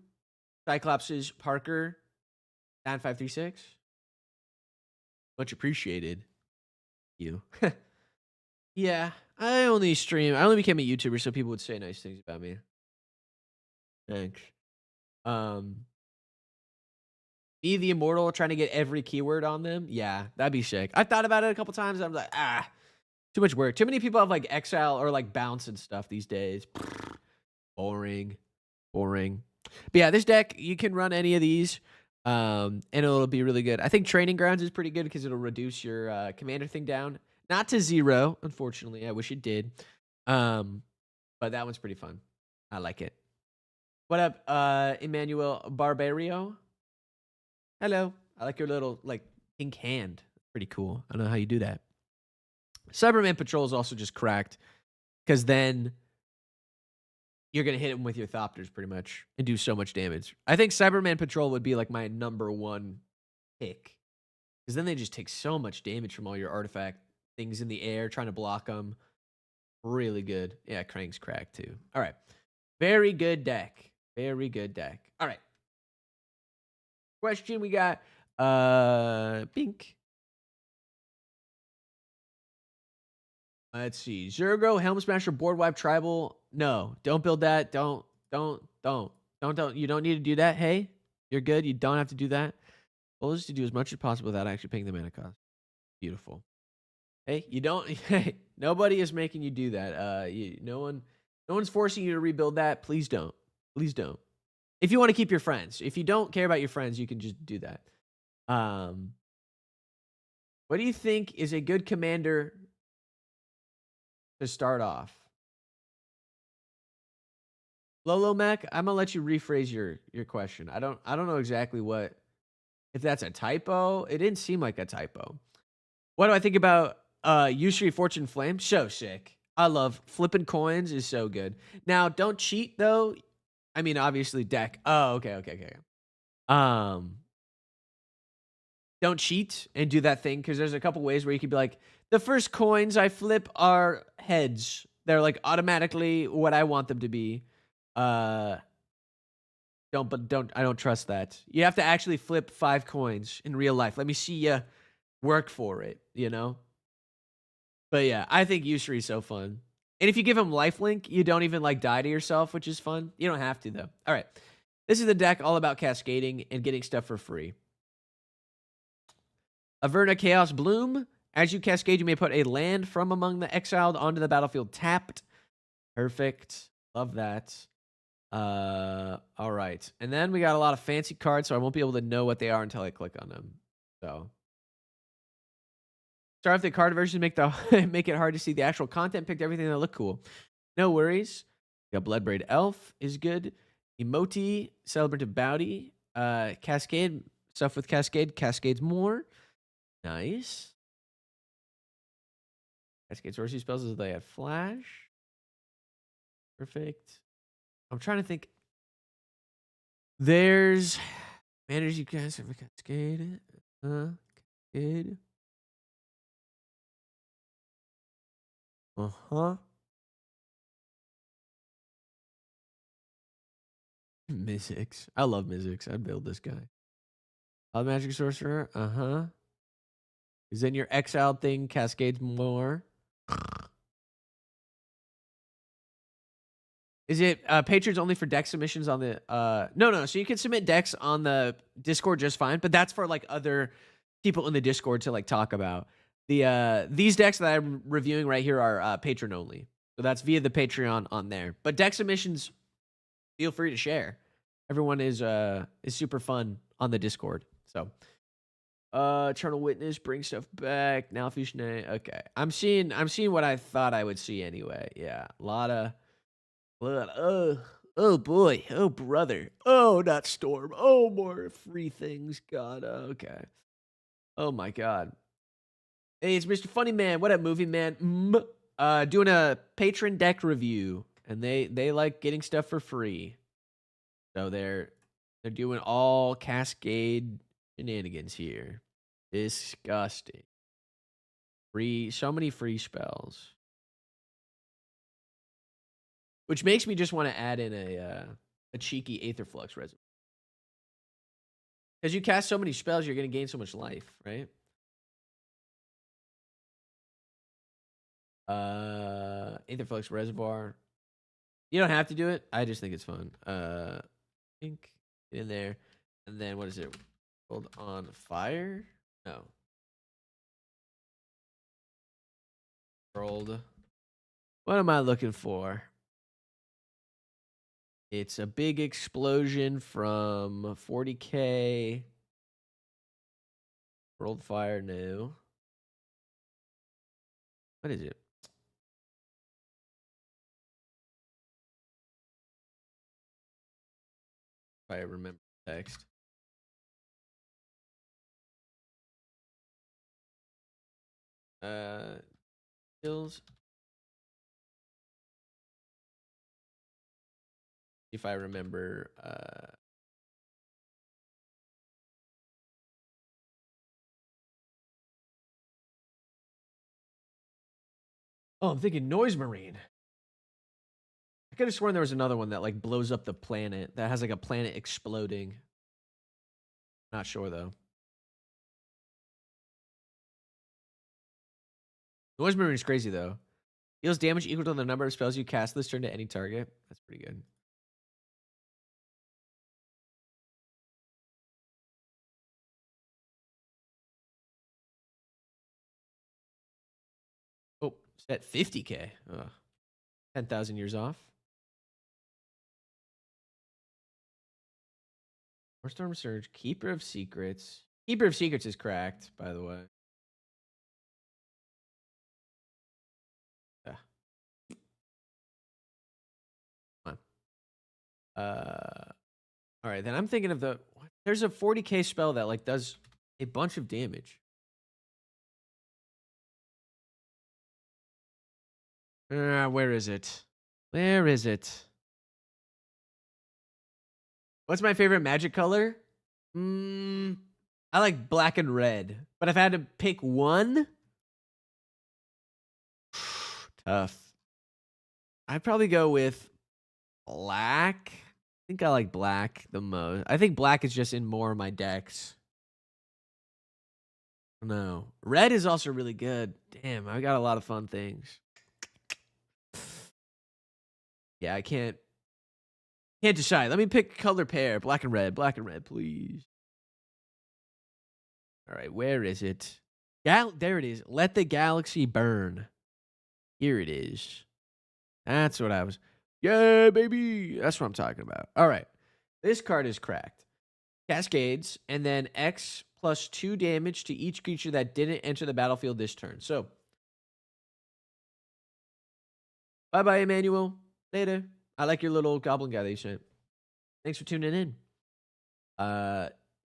Cyclops's Parker 9536. Much appreciated. You. Yeah. I only became a YouTuber so people would say nice things about me. Thanks. Me, the Immortal, trying to get every keyword on them. Yeah, that'd be sick. I thought about it a couple times. I'm like, too much work. Too many people have like exile or like bounce and stuff these days. Boring. But yeah, this deck, you can run any of these, and it'll be really good. I think Training Grounds is pretty good because it'll reduce your commander thing down. Not to 0, unfortunately. I wish it did. But that one's pretty fun. I like it. What up, Emmanuel Barbario? Hello. I like your little, like, pink hand. Pretty cool. I don't know how you do that. Cyberman Patrol is also just cracked because then you're going to hit him with your Thopters pretty much and do so much damage. I think Cyberman Patrol would be like my #1 pick because then they just take so much damage from all your artifact things in the air trying to block them. Really good. Yeah, Krang's cracked too. All right. Very good deck. Very good deck. All right. Question we got Pink. Let's see. Zergo, Helm Smasher, Board Wipe, Tribal. No, don't build that. Don't. You don't need to do that. Hey, you're good. You don't have to do that. Well, just to do as much as possible without actually paying the mana cost. Beautiful. Hey, you don't. Hey, nobody is making you do that. No one's forcing you to rebuild that. Please don't. Please don't. If you want to keep your friends, if you don't care about your friends, you can just do that. What do you think is a good commander to start off? Lolo Mac, I'm gonna let you rephrase your question. I don't know exactly what, if that's a typo. It didn't seem like a typo. What do I think about Usury Fortune Flame? So sick. I love flipping coins is so good. Now, don't cheat though. I mean, obviously deck. Oh, okay. Don't cheat and do that thing because there's a couple ways where you could be like, the first coins I flip are heads. They're like automatically what I want them to be. I don't trust that. You have to actually flip 5 coins in real life. Let me see you work for it, you know? But yeah, I think Usury is so fun. And if you give him lifelink, you don't even like die to yourself, which is fun. You don't have to though. All right. This is the deck all about cascading and getting stuff for free. Averna Chaos Bloom. As you cascade, you may put a land from among the exiled onto the battlefield tapped. Perfect. Love that. All right. And then we got a lot of fancy cards, so I won't be able to know what they are until I click on them. So start with the card version, make it hard to see the actual content, picked everything that looked cool. No worries. We got Bloodbraid Elf is good. Emoti, Celebrative Bounty, Cascade, stuff with Cascade, Cascades more. Nice. Cascade sorcery spells as they have flash. Perfect. I'm trying to think. There's manners you guys have a Cascade. Cascade. Mizzix. I love Mizzix. I'd build this guy. Magic Sorcerer. Is in your exiled thing cascades more? Is it patrons only for deck submissions on the no, so you can submit decks on the Discord just fine, but that's for like other people in the Discord to like talk about. These decks that I'm reviewing right here are patron only. So that's via the Patreon on there. But deck submissions, feel free to share. Everyone is super fun on the Discord. So Eternal Witness, bring stuff back. Now Fusion. Okay. I'm seeing what I thought I would see anyway. Yeah. A lot of oh boy. Oh brother. Oh, not Storm. Oh, more free things. God. Okay. Oh my god. Hey, it's Mr. Funny Man. What up, movie man? Doing a patron deck review, and they like getting stuff for free. So they're doing all Cascade shenanigans here. Disgusting. So many free spells. Which makes me just want to add in a cheeky Aetherflux reservoir. Because you cast so many spells, you're going to gain so much life, right? Aetherflux reservoir. You don't have to do it. I just think it's fun. Ink in there. And then what is it? Hold on fire? No. World. What am I looking for? It's a big explosion from 40k. World fire, no. What is it? If I remember the text. Skills. If I remember, oh, I'm thinking Noise Marine. I could have sworn there was another one that like blows up the planet that has like a planet exploding. Not sure though. Noise Marine is crazy though. Deals damage equal to the number of spells you cast this turn to any target. That's pretty good. Oh, set 50k. Ugh. 10,000 years off. Storm Surge, Keeper of Secrets. Keeper of Secrets is cracked, by the way. Yeah. Come on. All right, then I'm thinking of the. There's a 40k spell that like does a bunch of damage. Where is it? Where is it? What's my favorite magic color? I like black and red. But if I had to pick one, tough. I'd probably go with black. I think I like black the most. I think black is just in more of my decks. No. Red is also really good. Damn, I got a lot of fun things. Yeah, I can't decide. Let me pick color pair. Black and red, please. All right, where is it? There it is. Let the galaxy burn. Here it is. That's what I was. Yeah, baby. That's what I'm talking about. All right. This card is cracked. Cascades, and then X plus 2 damage to each creature that didn't enter the battlefield this turn. So, bye-bye, Emmanuel. Later. I like your little goblin guy that you sent. Thanks for tuning in.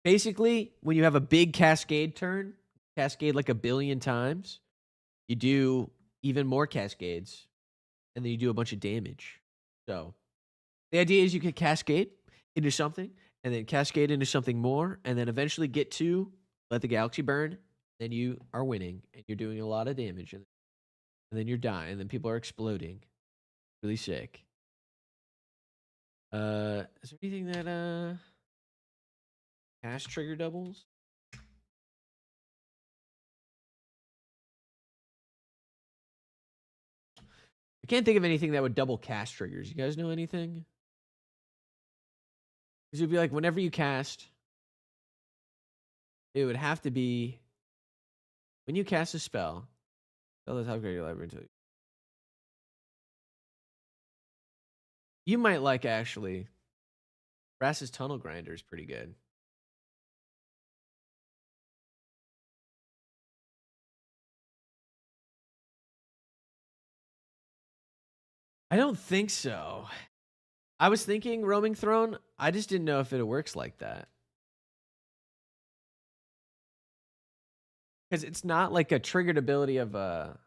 Basically, when you have a big Cascade turn, Cascade like a billion times, you do even more Cascades, and then you do a bunch of damage. So, the idea is you could Cascade into something, and then Cascade into something more, and then eventually get to let the galaxy burn, then you are winning, and you're doing a lot of damage, and then you're dying, and then people are exploding. Really sick. Is there anything that cast trigger doubles? I can't think of anything that would double cast triggers. You guys know anything? Because it'd be like whenever you cast, it would have to be when you cast a spell. Spell the top grade of your library until you might like actually. Brass's Tunnel Grinder is pretty good. I don't think so. I was thinking Roaming Throne. I just didn't know if it works like that. Because it's not like a triggered ability of a.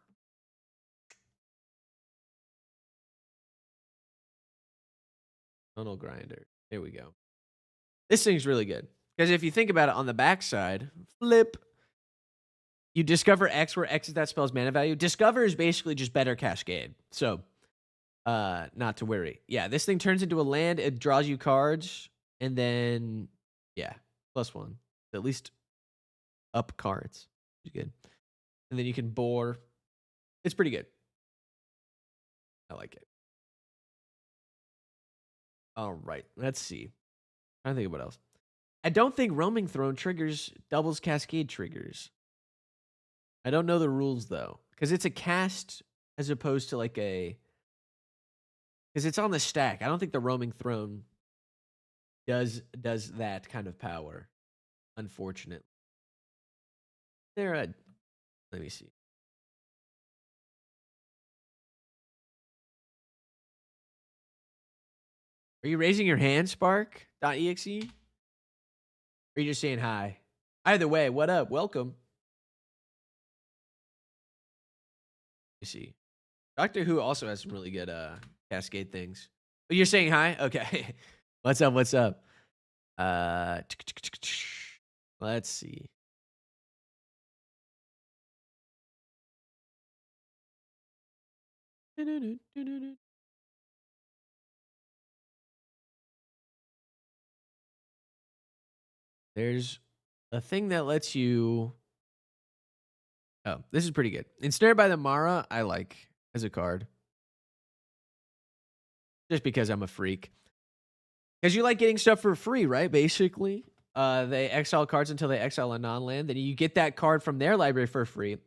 Tunnel Grinder. There we go. This thing's really good. Because if you think about it on the backside, flip. You discover X where X is that spell's mana value. Discover is basically just better Cascade. So, not to worry. Yeah, this thing turns into a land. It draws you cards. And then, yeah, +1. At least up cards. Pretty good. And then you can bore. It's pretty good. I like it. All right, let's see. I'm trying to think of what else. I don't think Roaming Throne triggers doubles Cascade triggers. I don't know the rules though, because it's a cast as opposed to like a. Because it's on the stack. I don't think the Roaming Throne does that kind of power. Unfortunately, let me see. Are you raising your hand, Spark.exe? Or are you just saying hi? Either way, what up? Welcome. You see. Doctor Who also has some really good Cascade things. Oh, you're saying hi? Okay. What's up? What's up? Let's see. There's a thing that lets you. Oh, this is pretty good. Ensnared by the Mara, I like as a card. Just because I'm a freak. Because you like getting stuff for free, right? Basically. They exile cards until they exile a non-land. Then you get that card from their library for free.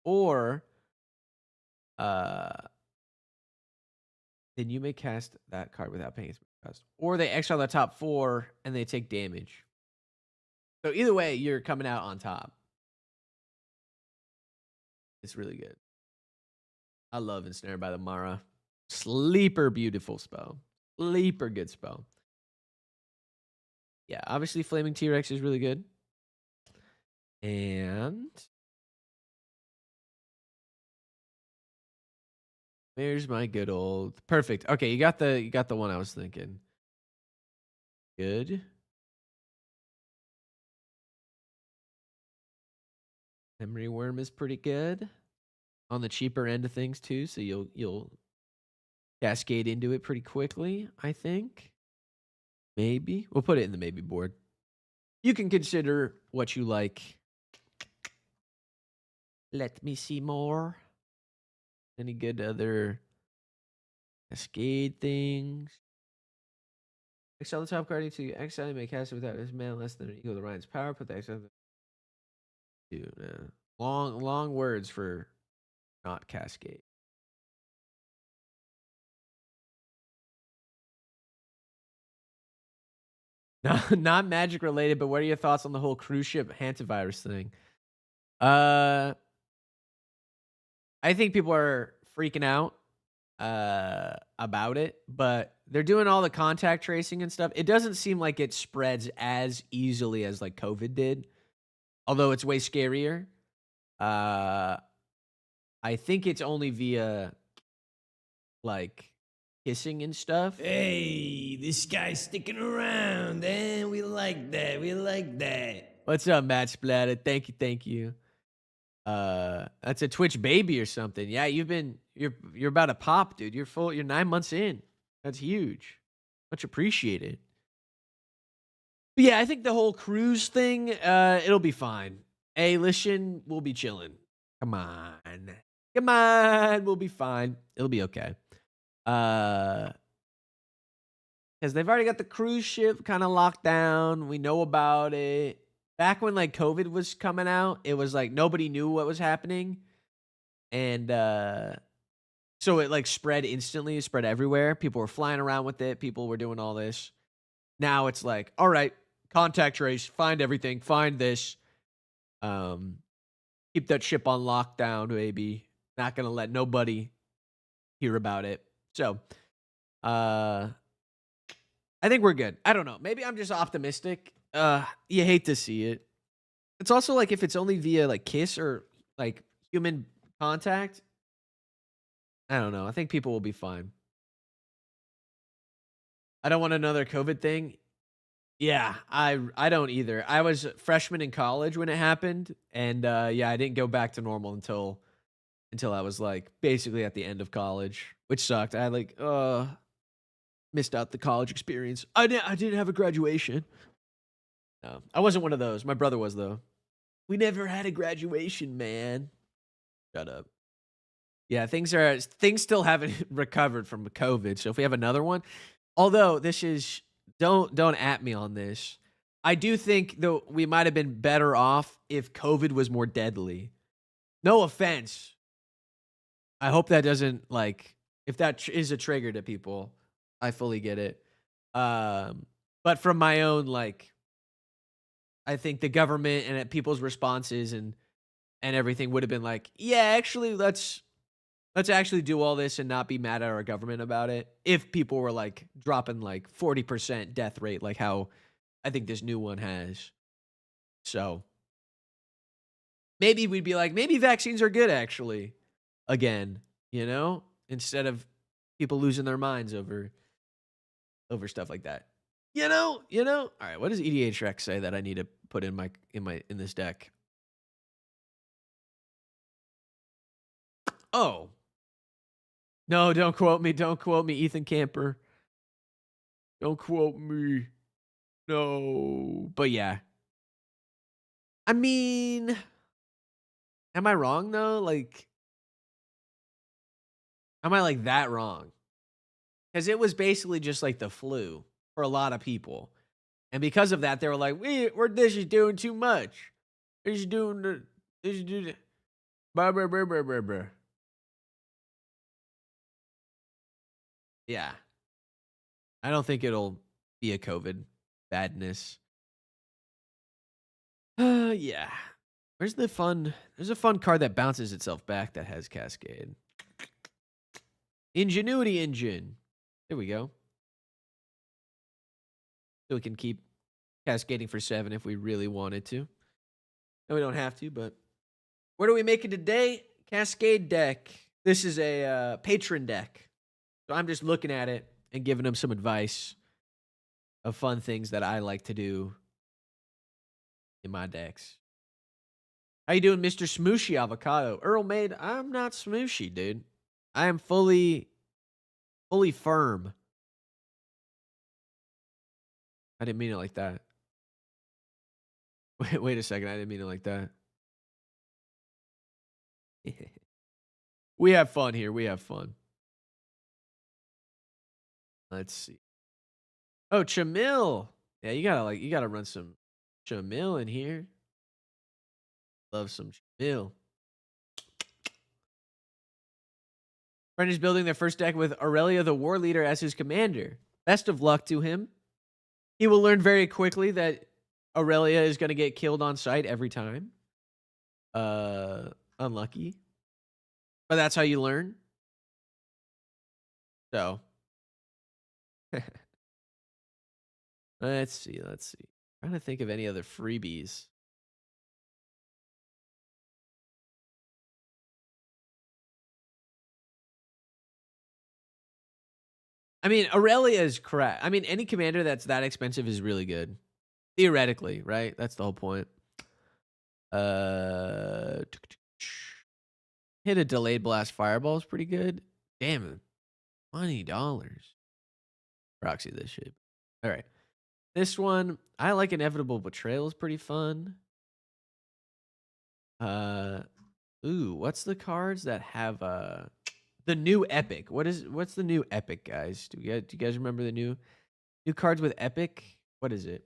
Or then you may cast that card without paying its cost. Or they exile the top 4 and they take damage. So either way, you're coming out on top. It's really good. I love Ensnared by the Mara. Sleeper beautiful spell. Sleeper good spell. Yeah, obviously Flaming T-Rex is really good. And where's my good old perfect. Okay, you got the one I was thinking. Good. Memory Worm is pretty good. On the cheaper end of things too, so you'll cascade into it pretty quickly, I think. Maybe. We'll put it in the maybe board. You can consider what you like. Let me see more. Any good other Cascade things? Exile the top card into exile. You may cast it without his mana less than an equal to Ryan's power. Put the exile. Long words for not Cascade. Not magic related, but what are your thoughts on the whole cruise ship hantavirus thing? I think people are freaking out about it, but they're doing all the contact tracing and stuff. It doesn't seem like it spreads as easily as like COVID did, although it's way scarier. I think it's only via like kissing and stuff. Hey, this guy's sticking around, and we like that. We like that. What's up, Matt Splatter? Thank you, thank you. That's a Twitch baby or something. Yeah, you're about to pop, dude. You're 9 months in. That's huge. Much appreciated. But yeah, I think the whole cruise thing, it'll be fine. Hey, listen, we'll be chilling. Come on. Come on, we'll be fine. It'll be okay. Because they've already got the cruise ship kind of locked down. We know about it. Back when like COVID was coming out, it was like nobody knew what was happening. And so it like spread instantly, spread everywhere. People were flying around with it. People were doing all this. Now it's like, all right, contact trace, find everything, find this. Keep that ship on lockdown, baby. Not gonna let nobody hear about it. So I think we're good. I don't know. Maybe I'm just optimistic. You hate to see it. It's also like if it's only via like kiss or like human contact, I don't know. I think people will be fine. I don't want another COVID thing. Yeah, I don't either. I was a freshman in college when it happened, and yeah, I didn't go back to normal until I was like basically at the end of college, which sucked. I like missed out the college experience. I didn't have a graduation. No, I wasn't one of those. My brother was though. We never had a graduation, man. Shut up. Yeah, things still haven't recovered from COVID. So if we have another one, although this is don't at me on this. I do think though we might have been better off if COVID was more deadly. No offense. I hope that doesn't like if that is a trigger to people. I fully get it. But from my own like I think the government and people's responses and everything would have been like, yeah, actually, let's actually do all this and not be mad at our government about it. If people were like dropping like 40% death rate, like how I think this new one has. So maybe we'd be like, maybe vaccines are good actually. again, you know, instead of people losing their minds over stuff like that. You know. All right, what does EDH Rex say that I need to put in this deck? Oh. No, don't quote me. Don't quote me, Ethan Camper. Don't quote me. No. But yeah. I mean, am I wrong though? Like, am I like that wrong? Because it was basically just like the flu for a lot of people. And because of that, they were like, this is doing too much. This is doing the blah, blah, blah, blah, blah, blah. Yeah. I don't think it'll be a COVID badness. Yeah. Where's the fun? There's a fun card that bounces itself back that has Cascade. Ingenuity Engine. There we go. So we can keep cascading for 7 if we really wanted to. And we don't have to, but what are we making today? Cascade deck. This is a Patron deck. So I'm just looking at it and giving them some advice of fun things that I like to do in my decks. How you doing, Mr. Smooshy Avocado? Earl Made, I'm not smooshy, dude. I am fully firm. I didn't mean it like that. Wait a second. I didn't mean it like that. We have fun here. We have fun. Let's see. Oh, Chamil. Yeah, you gotta run some Chamil in here. Love some Chamil. Friend is building their first deck with Aurelia the War Leader as his commander. Best of luck to him. He will learn very quickly that Aurelia is going to get killed on sight every time. Unlucky. But that's how you learn. So. Let's see. I'm trying to think of any other freebies. I mean, Aurelia is correct. I mean, any commander that's that expensive is really good. Theoretically, right? That's the whole point. Hit a delayed blast fireball is pretty good. Damn it. $20. Proxy this shit. All right. This one, I like Inevitable Betrayal is pretty fun. What's the cards that have the new Epic? What's the new Epic, guys? Do you guys remember the new cards with Epic? What is it?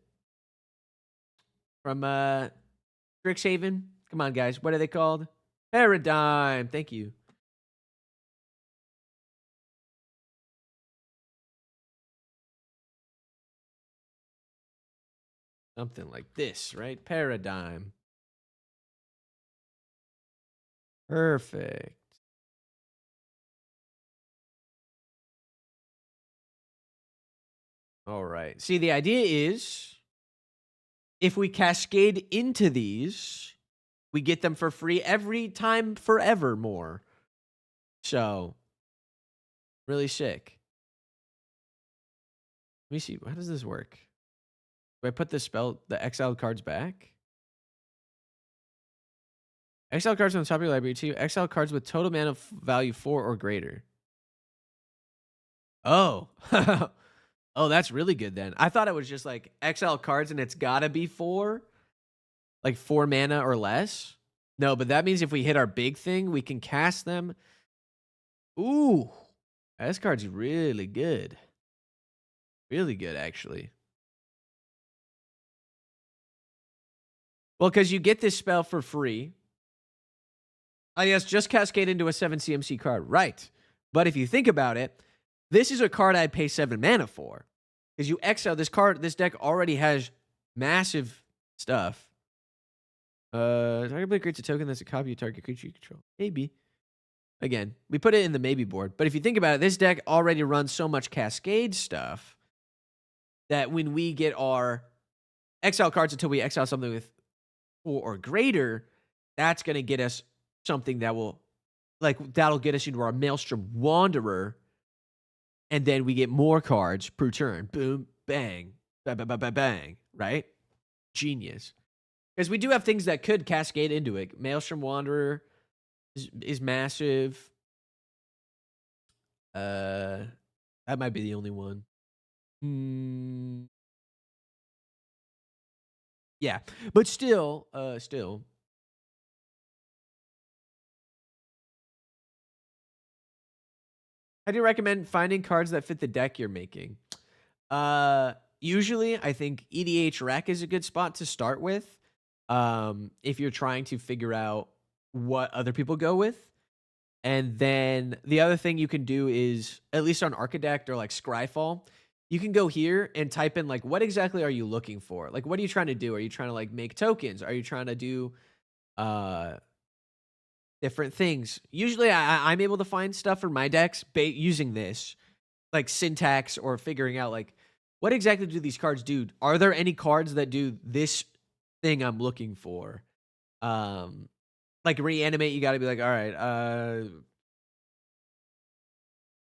From Strixhaven? Come on, guys. What are they called? Paradigm. Thank you. Something like this, right? Paradigm. Perfect. All right. See, the idea is if we cascade into these, we get them for free every time forevermore. So, really sick. Let me see. How does this work? Do I put the exiled cards back? Exiled cards on the top of your library too. Exiled cards with total mana value 4 or greater. Oh. Oh, that's really good then. I thought it was just like exile cards and it's gotta be 4. Like 4 mana or less. No, but that means if we hit our big thing, we can cast them. Ooh. This card's really good. Really good, actually. Well, because you get this spell for free. Oh, yes, just cascade into a 7 CMC card. Right. But if you think about it, this is a card I'd pay 7 mana for. Because you exile this card, this deck already has massive stuff. Target ability creates a token that's a copy of target creature you control. Maybe. Again, we put it in the maybe board. But if you think about it, this deck already runs so much Cascade stuff that when we get our exile cards until we exile something with 4 or greater, that's going to get us something that will like, that'll get us into our Maelstrom Wanderer, and then we get more cards per turn. Boom, bang, bang, bang, bang, bang, bang, right? Genius. Because we do have things that could cascade into it. Maelstrom Wanderer is massive. That might be the only one. Yeah, but still. How do you recommend finding cards that fit the deck you're making? Usually, I think EDH Rec is a good spot to start with. If you're trying to figure out what other people go with. And then the other thing you can do is, at least on Archidect or like Scryfall, you can go here and type in like, what exactly are you looking for? Like, what are you trying to do? Are you trying to like make tokens? Are you trying to do different things? Usually I'm able to find stuff for my decks using this, like syntax or figuring out like, what exactly do these cards do? Are there any cards that do this thing I'm looking for? Like reanimate, you got to be like, all right,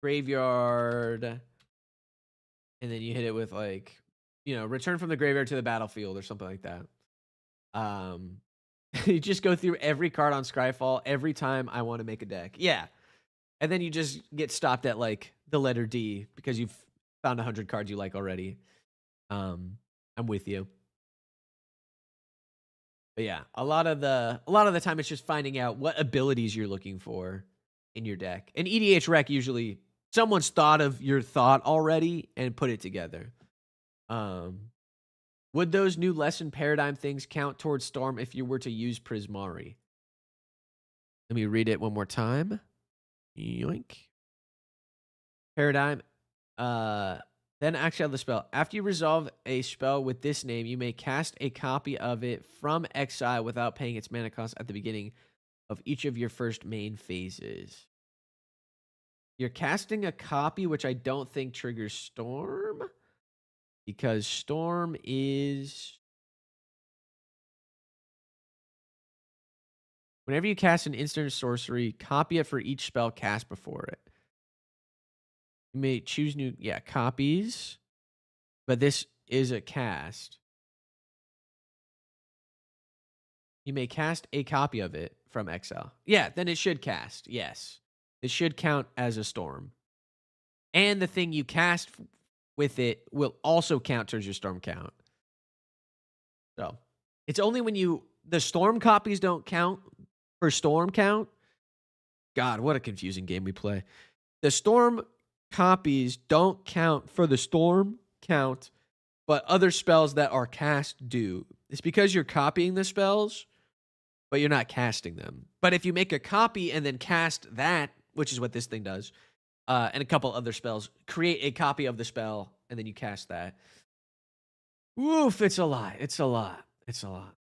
graveyard, and then you hit it with like, return from the graveyard to the battlefield or something like that. You just go through every card on Scryfall every time I want to make a deck. Yeah. And then you just get stopped at like the letter D because you've found 100 cards you like already. I'm with you. But yeah, a lot of the time it's just finding out what abilities you're looking for in your deck. And EDH Rec, usually someone's thought of your thought already and put it together. Would those new lesson paradigm things count towards Storm if you were to use Prismari? Let me read it one more time. Yoink. Paradigm. Then actually the spell. After you resolve a spell with this name, you may cast a copy of it from exile without paying its mana cost at the beginning of each of your first main phases. You're casting a copy, which I don't think triggers Storm, because Storm is... Whenever you cast an instant sorcery, copy it for each spell cast before it. You may choose new, copies, but this is a cast. You may cast a copy of it from exile. Yeah, then it should cast. Yes. It should count as a storm. And the thing you cast with it will also count towards your storm count. So, it's only when the storm copies don't count for storm count. God, what a confusing game we play. The storm copies don't count for the storm count, but other spells that are cast do. It's because you're copying the spells, but you're not casting them. But if you make a copy and then cast that, which is what this thing does, and a couple other spells, create a copy of the spell, and then you cast that. Woof, it's a lot. It's a lot. It's a lot.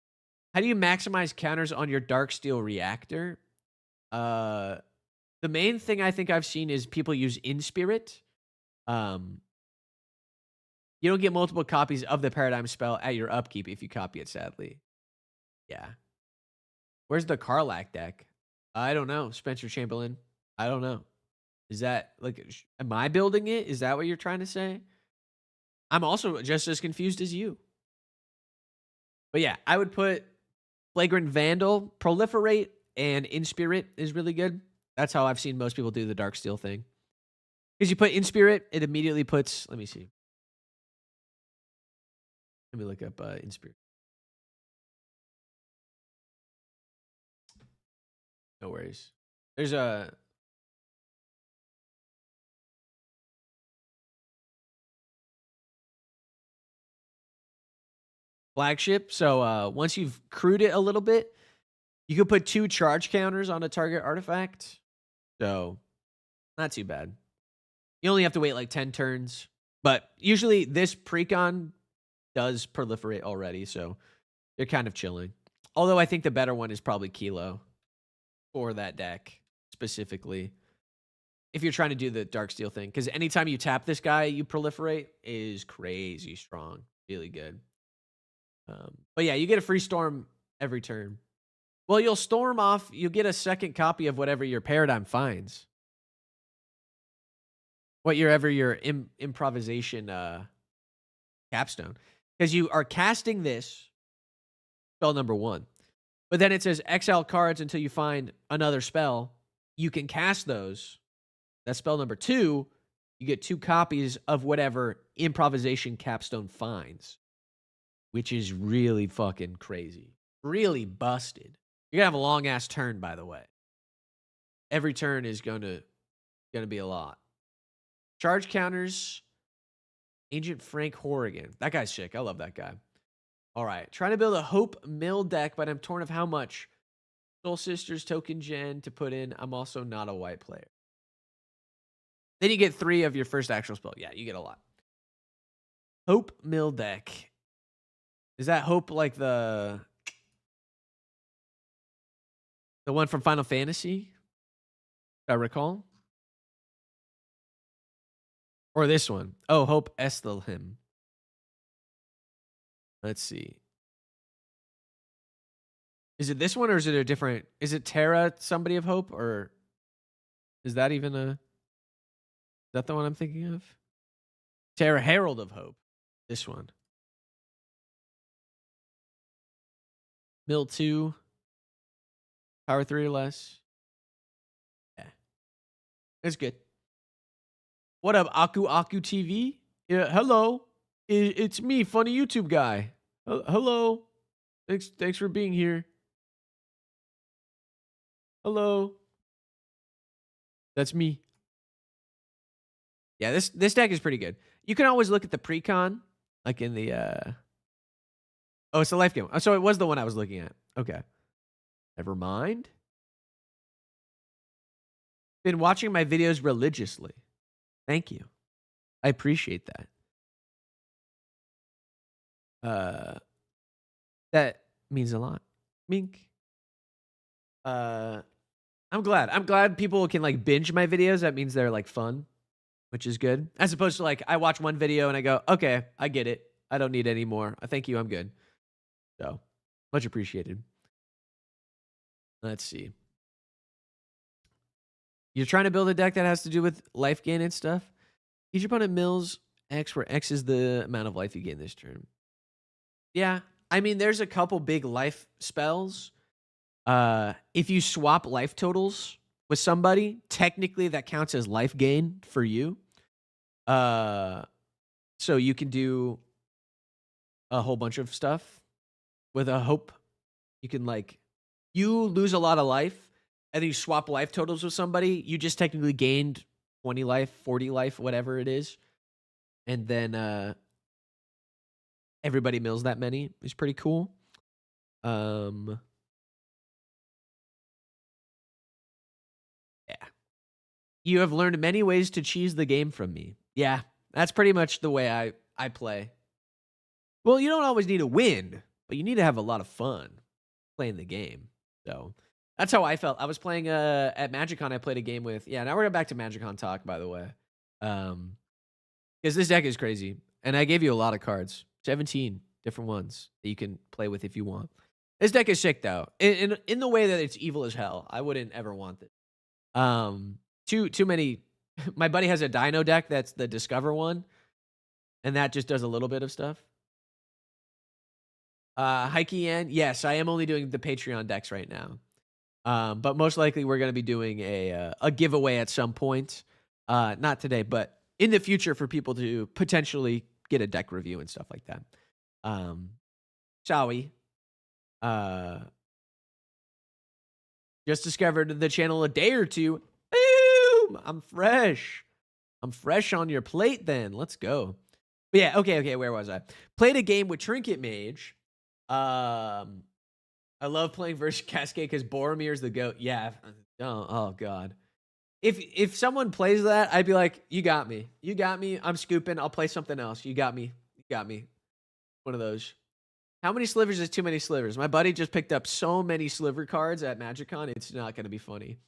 How do you maximize counters on your Darksteel reactor? The main thing I think I've seen is people use Inspirit. You don't get multiple copies of the Paradigm spell at your upkeep if you copy it, sadly. Yeah. Where's the Karlach deck? I don't know. Spencer Chamberlain. I don't know. Is that, like, am I building it? Is that what you're trying to say? I'm also just as confused as you. But yeah, I would put Flagrant Vandal, Proliferate, and Inspirit is really good. That's how I've seen most people do the Darksteel thing. Because you put Inspirit, it immediately puts... Let me see. Let me look up Inspirit. No worries. There's a... flagship. So once you've crewed it a little bit, you can put 2 charge counters on a target artifact. So not too bad. You only have to wait like 10 turns. But usually this precon does proliferate already, so you're kind of chilling. Although I think the better one is probably Kilo for that deck specifically. If you're trying to do the Darksteel thing. Because anytime you tap this guy, you proliferate is crazy strong. Really good. But yeah, you get a free storm every turn. Well, you'll storm off. You'll get a second copy of whatever your paradigm finds. Whatever your improvisation capstone. Because you are casting this, spell number 1. But then it says exile cards until you find another spell. You can cast those. That's spell number 2. You get 2 copies of whatever improvisation capstone finds, which is really fucking crazy. Really busted. You're going to have a long-ass turn, by the way. Every turn is going to be a lot. Charge counters. Agent Frank Horrigan. That guy's sick. I love that guy. All right. Trying to build a Hope Mill deck, but I'm torn of how much. Soul Sisters token gen to put in. I'm also not a white player. Then you get 3 of your first actual spell. Yeah, you get a lot. Hope Mill deck. Is that Hope like the one from Final Fantasy? I recall. Or this one. Oh, Hope Estelhim. Let's see. Is it this one or is it a different? Is it Terra, Somebody of Hope? Or is that even a... Is that the one I'm thinking of? Terra, Herald of Hope. This one. Mill 2. Power 3 or less. Yeah. It's good. What up, Aku Aku TV? Yeah, hello. It's me, funny YouTube guy. Hello. Thanks for being here. Hello. That's me. Yeah, this deck is pretty good. You can always look at the pre-con, like in the Oh, it's the life game. Oh, so it was the one I was looking at. Okay. Never mind. Been watching my videos religiously. Thank you. I appreciate that. That means a lot. Mink. I'm glad. I'm glad people can like binge my videos. That means they're like fun, which is good. As opposed to like I watch one video and I go, okay, I get it. I don't need any more. Thank you. I'm good. So much appreciated. Let's see. You're trying to build a deck that has to do with life gain and stuff. Each opponent mills X, where X is the amount of life you gain this turn. Yeah. I mean, there's a couple big life spells. If you swap life totals with somebody, technically that counts as life gain for you. So you can do a whole bunch of stuff with a hope. You can like, you lose a lot of life and then you swap life totals with somebody. You just technically gained 20 life, 40 life, whatever it is. And then, everybody mills that many. It's pretty cool. Yeah. You have learned many ways to cheese the game from me. Yeah, that's pretty much the way I play. Well, you don't always need to win, but you need to have a lot of fun playing the game. So that's how I felt. I was playing at MagicCon. I played a game with. Yeah, now we're back to MagicCon talk, by the way. Because this deck is crazy, and I gave you a lot of cards, 17 different ones that you can play with if you want. This deck is sick though, in the way that it's evil as hell. I wouldn't ever want this. Too many. My buddy has a Dino deck that's the Discover one, and that just does a little bit of stuff. Haikian, yes, I am only doing the Patreon decks right now. But most likely we're going to be doing a giveaway at some point. Not today, but in the future for people to potentially get a deck review and stuff like that. Shall we? Just discovered the channel a day or two. Boom! I'm fresh. I'm fresh on your plate then. Let's go. But yeah, okay, where was I? Played a game with Trinket Mage. I love playing versus Cascade because Boromir's the GOAT. Yeah. Oh God. If someone plays that, I'd be like, you got me. You got me. I'm scooping. I'll play something else. You got me. You got me. One of those. How many slivers is too many slivers? My buddy just picked up so many sliver cards at MagicCon. It's not going to be funny.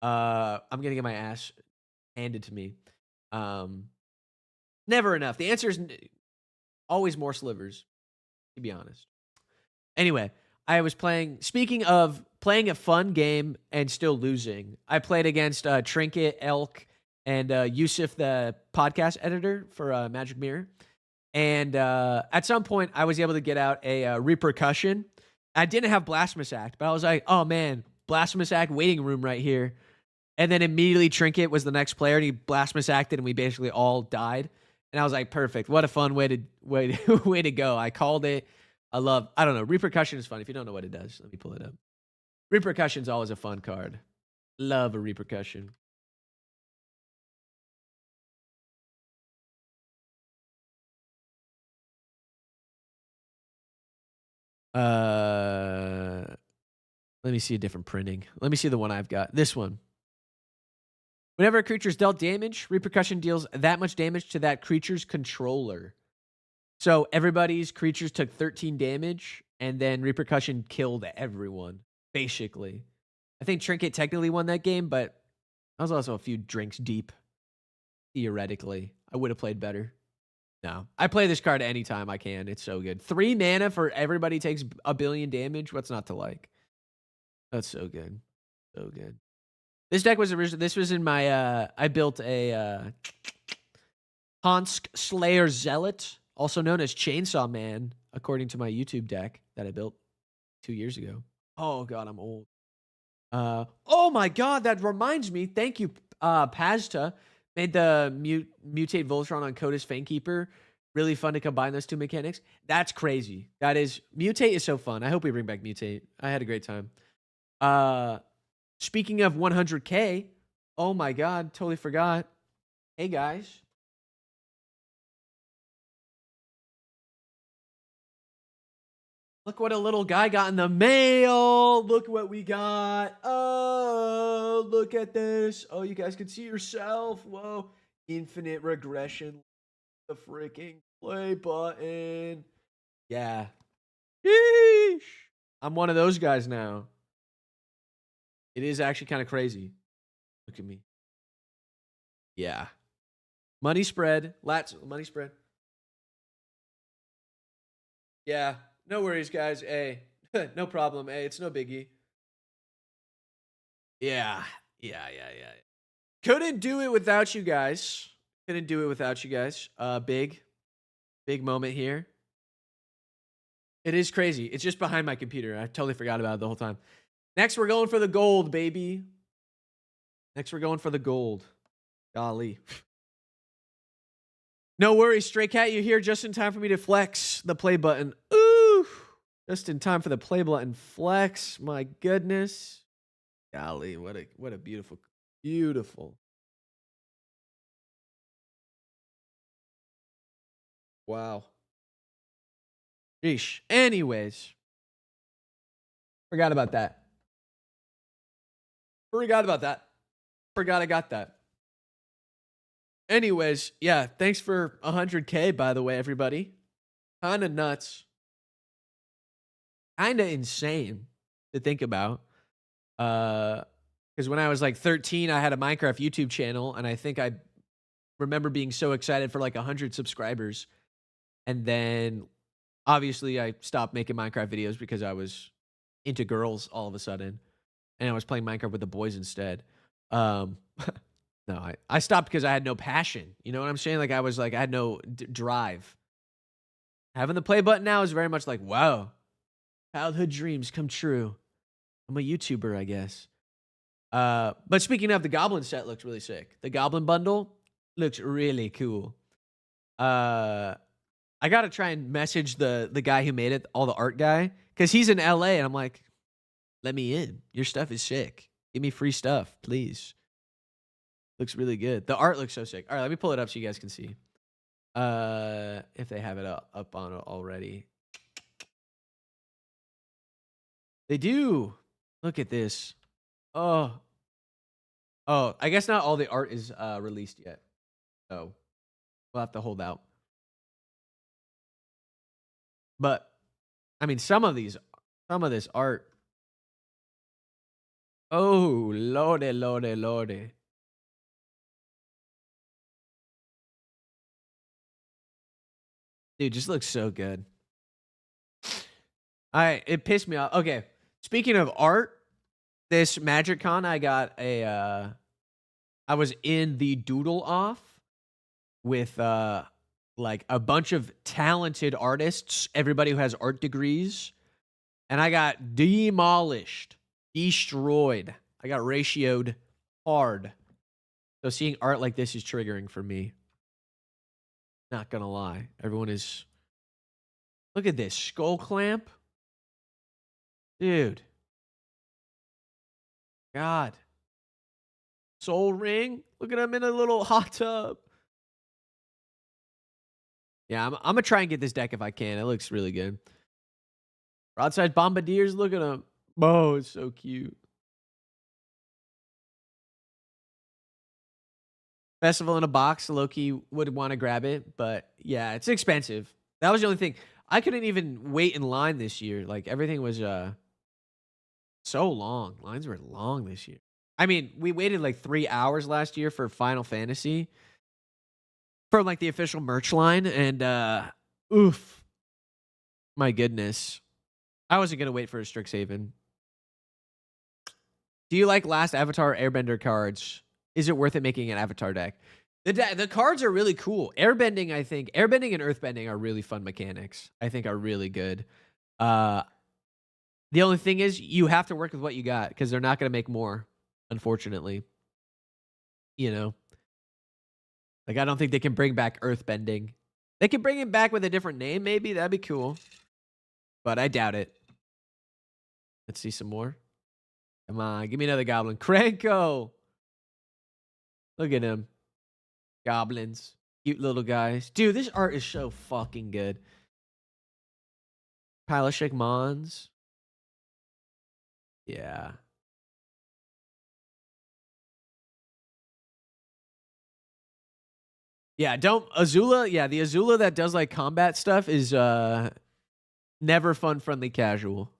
I'm going to get my ass handed to me. Never enough. The answer is always more slivers, to be honest. Anyway, I was playing, speaking of playing a fun game and still losing. I played against Trinket, Elk, and Yusuf, the podcast editor for Magic Mirror. And at some point, I was able to get out a repercussion. I didn't have Blasphemous Act, but I was like, oh man, Blasphemous Act waiting room right here. And then immediately Trinket was the next player, and he Blasphemous Acted, and we basically all died. And I was like, perfect. What a fun way to go. I called it. I don't know. Repercussion is fun. If you don't know what it does, let me pull it up. Repercussion is always a fun card. Love a repercussion. Let me see a different printing. Let me see the one I've got. This one. Whenever a creature is dealt damage, repercussion deals that much damage to that creature's controller. So everybody's creatures took 13 damage, and then repercussion killed everyone, basically. I think Trinket technically won that game, but I was also a few drinks deep. Theoretically, I would have played better. No, I play this card anytime I can. It's so good. 3 mana for everybody takes a billion damage. What's not to like? That's so good. So good. This deck was original. This was in my, I built a Hansk Slayer Zealot, also known as Chainsaw Man, according to my YouTube deck that I built 2 years ago. Oh God, I'm old. Oh my God, that reminds me. Thank you, Pazta. Made the Mutate Voltron on Coda's Fanekeeper. Really fun to combine those two mechanics. That's crazy. Mutate is so fun. I hope we bring back Mutate. I had a great time. Speaking of 100K, oh my God, totally forgot. Hey guys. Look what a little guy got in the mail. Look what we got. Oh, look at this. Oh, you guys can see yourself. Whoa. Infinite regression. The freaking play button. Yeah. Sheesh. I'm one of those guys now. It is actually kind of crazy. Look at me. Yeah. Money spread. Money spread. Yeah. No worries, guys. Hey. No problem. Hey, it's no biggie. Yeah. Couldn't do it without you guys. Big moment here. It is crazy. It's just behind my computer. I totally forgot about it the whole time. Next, we're going for the gold, baby. Golly. No worries, Stray Cat. You're here just in time for me to flex the play button. Ooh. Just in time for the play button flex. My goodness. Golly, what a beautiful. Wow. Sheesh. Anyways. Forgot about that. Forgot I got that. Anyways, yeah, thanks for 100K, by the way, everybody. Kinda nuts. Kinda insane to think about. Because when I was like 13, I had a Minecraft YouTube channel, and I think I remember being so excited for like 100 subscribers. And then, obviously, I stopped making Minecraft videos because I was into girls all of a sudden. And I was playing Minecraft with the boys instead. No, I stopped because I had no passion. You know what I'm saying? Like I had no drive. Having the play button now is very much like, wow, childhood dreams come true. I'm a YouTuber, I guess. But speaking of, the Goblin set looks really sick. The Goblin bundle looks really cool. I gotta try and message the guy who made it, all the art guy, because he's in LA, and I'm like, let me in. Your stuff is sick. Give me free stuff, please. Looks really good. The art looks so sick. All right, let me pull it up so you guys can see. If they have it up on it already. They do. Look at this. Oh, I guess not all the art is released yet. So we'll have to hold out. But I mean, some of this art. Oh, lordy. Dude, just looks so good. It pissed me off. Okay, speaking of art, this MagicCon, I got a I was in the doodle off with like a bunch of talented artists, everybody who has art degrees, and I got demolished, destroyed. I got ratioed hard. So seeing art like this is triggering for me. Not gonna lie. Everyone is... Look at this. Skull clamp. Dude. God. Soul ring. Look at him in a little hot tub. Yeah, I'm gonna try and get this deck if I can. It looks really good. Broadside Bombardiers. Look at him. Oh, it's so cute. Festival in a box. Low-key would want to grab it, but yeah, it's expensive. That was the only thing. I couldn't even wait in line this year. Like, everything was so long. Lines were long this year. I mean, we waited like 3 hours last year for Final Fantasy from like the official merch line, and oof. My goodness. I wasn't gonna wait for a Strixhaven. Do you like last Avatar Airbender cards? Is it worth it making an Avatar deck? The cards are really cool. Airbending, I think. Airbending and Earthbending are really fun mechanics. I think are really good. The only thing is you have to work with what you got because they're not going to make more, unfortunately. You know? Like, I don't think they can bring back Earthbending. They can bring it back with a different name, maybe. That'd be cool. But I doubt it. Let's see some more. Come on, give me another Goblin. Krenko! Look at him. Goblins. Cute little guys. Dude, this art is so fucking good. Palashik Mons. Yeah. Yeah, don't... Azula, yeah, the Azula that does, like, combat stuff is, never fun, friendly, casual.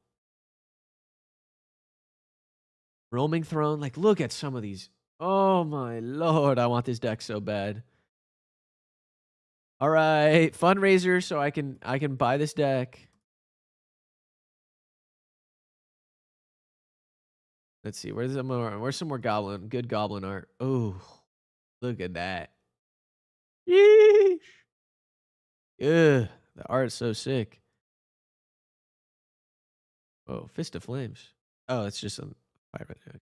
Roaming Throne. Like, look at some of these... Oh my lord, I want this deck so bad. All right, fundraiser so I can buy this deck. Let's see, where's some more Goblin, good Goblin art. Oh, look at that. Yeesh. Ugh, the art's so sick. Oh, Fist of Flames. Oh, it's just a pirate deck.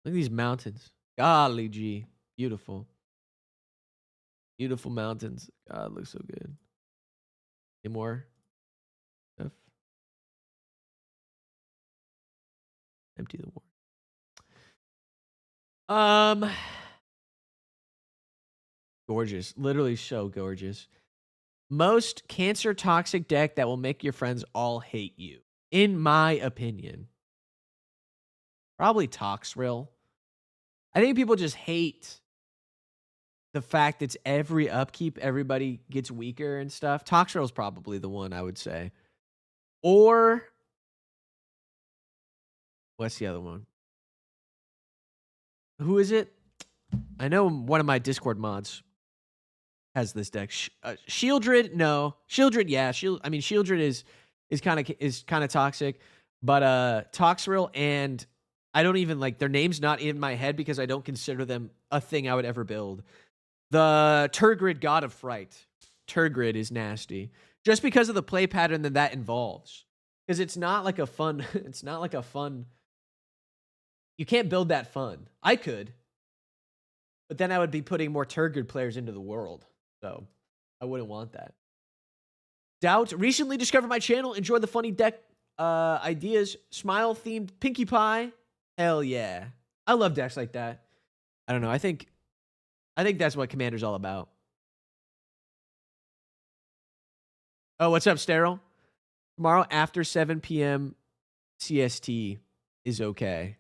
Look at these mountains. Golly gee. Beautiful. Beautiful mountains. God, looks so good. Any more stuff? Empty the war. Gorgeous. Literally so gorgeous. Most cancer toxic deck that will make your friends all hate you. In my opinion. Probably Toxrill. I think people just hate the fact that it's every upkeep, everybody gets weaker and stuff. Toxrill's probably the one I would say. Or what's the other one? Who is it? I know one of my Discord mods has this deck. Shieldred, no. Shieldred, yeah. Shieldred is kind of toxic, but Toxrill and I don't even like their name's not in my head because I don't consider them a thing I would ever build. The Turgrid, God of Fright. Turgrid is nasty. Just because of the play pattern that involves. Because it's not like a fun... It's not like a fun... You can't build that fun. I could. But then I would be putting more Turgrid players into the world. So, I wouldn't want that. Doubt. Recently discovered my channel. Enjoy the funny deck ideas. Smile-themed Pinkie Pie. Hell yeah. I love decks like that. I don't know. I think that's what Commander's all about. Oh, what's up, Sterile? Tomorrow after 7 p.m. CST is okay.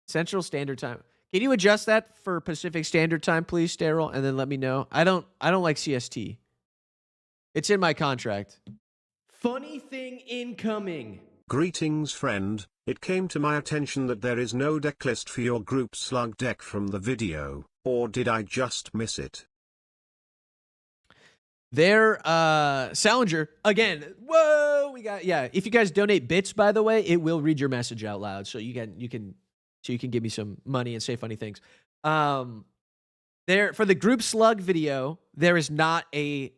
Central Standard Time. Can you adjust that for Pacific Standard Time, please, Sterile, and then let me know? I don't like CST. It's in my contract. Funny thing incoming. Greetings, friend. It came to my attention that there is no deck list for your group slug deck from the video, or did I just miss it? There, Salinger, again, whoa! we got, yeah. If you guys donate bits, by the way, it will read your message out loud. So you can give me some money and say funny things. There for the group slug video, there is not a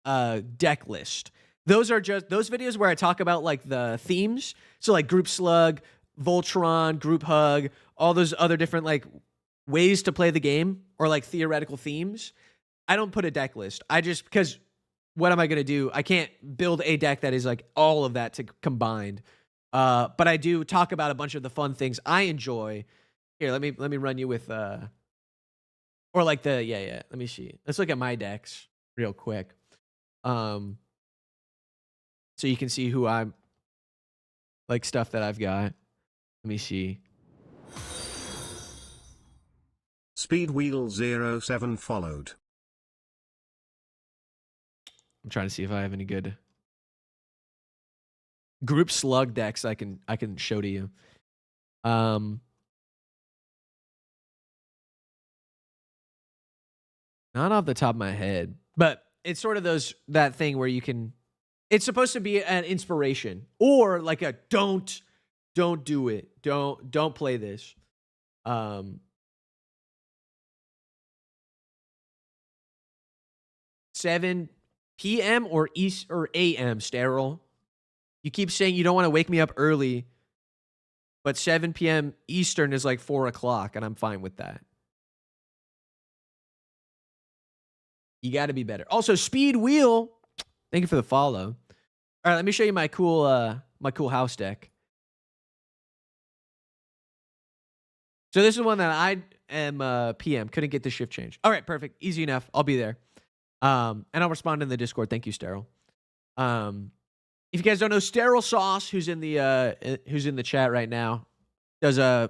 deck list. Those are just those videos where I talk about like the themes. So like group slug, Voltron, group hug, all those other different like ways to play the game or like theoretical themes. I don't put a deck list. I just, because what am I going to do? I can't build a deck that is like all of that combined. But I do talk about a bunch of the fun things I enjoy. Here, let me run you with or like the yeah. Let me see. Let's look at my decks real quick. So you can see who I'm like stuff that I've got. Let me see. Speedwheel07 followed. I'm trying to see if I have any good group slug decks I can show to you. Not off the top of my head, but it's sort of that thing where you can. It's supposed to be an inspiration or like a don't do it. Don't play this. 7 p.m. or a.m. Sterile. You keep saying you don't want to wake me up early, but 7 p.m. Eastern is like 4 o'clock, and I'm fine with that. You got to be better. Also, Speed Wheel, thank you for the follow. All right, let me show you my cool house deck. So this is one that I am PM. Couldn't get the shift change. All right, perfect. Easy enough. I'll be there. And I'll respond in the Discord. Thank you, Sterile. If you guys don't know, Sterile Sauce, who's in the chat right now, does a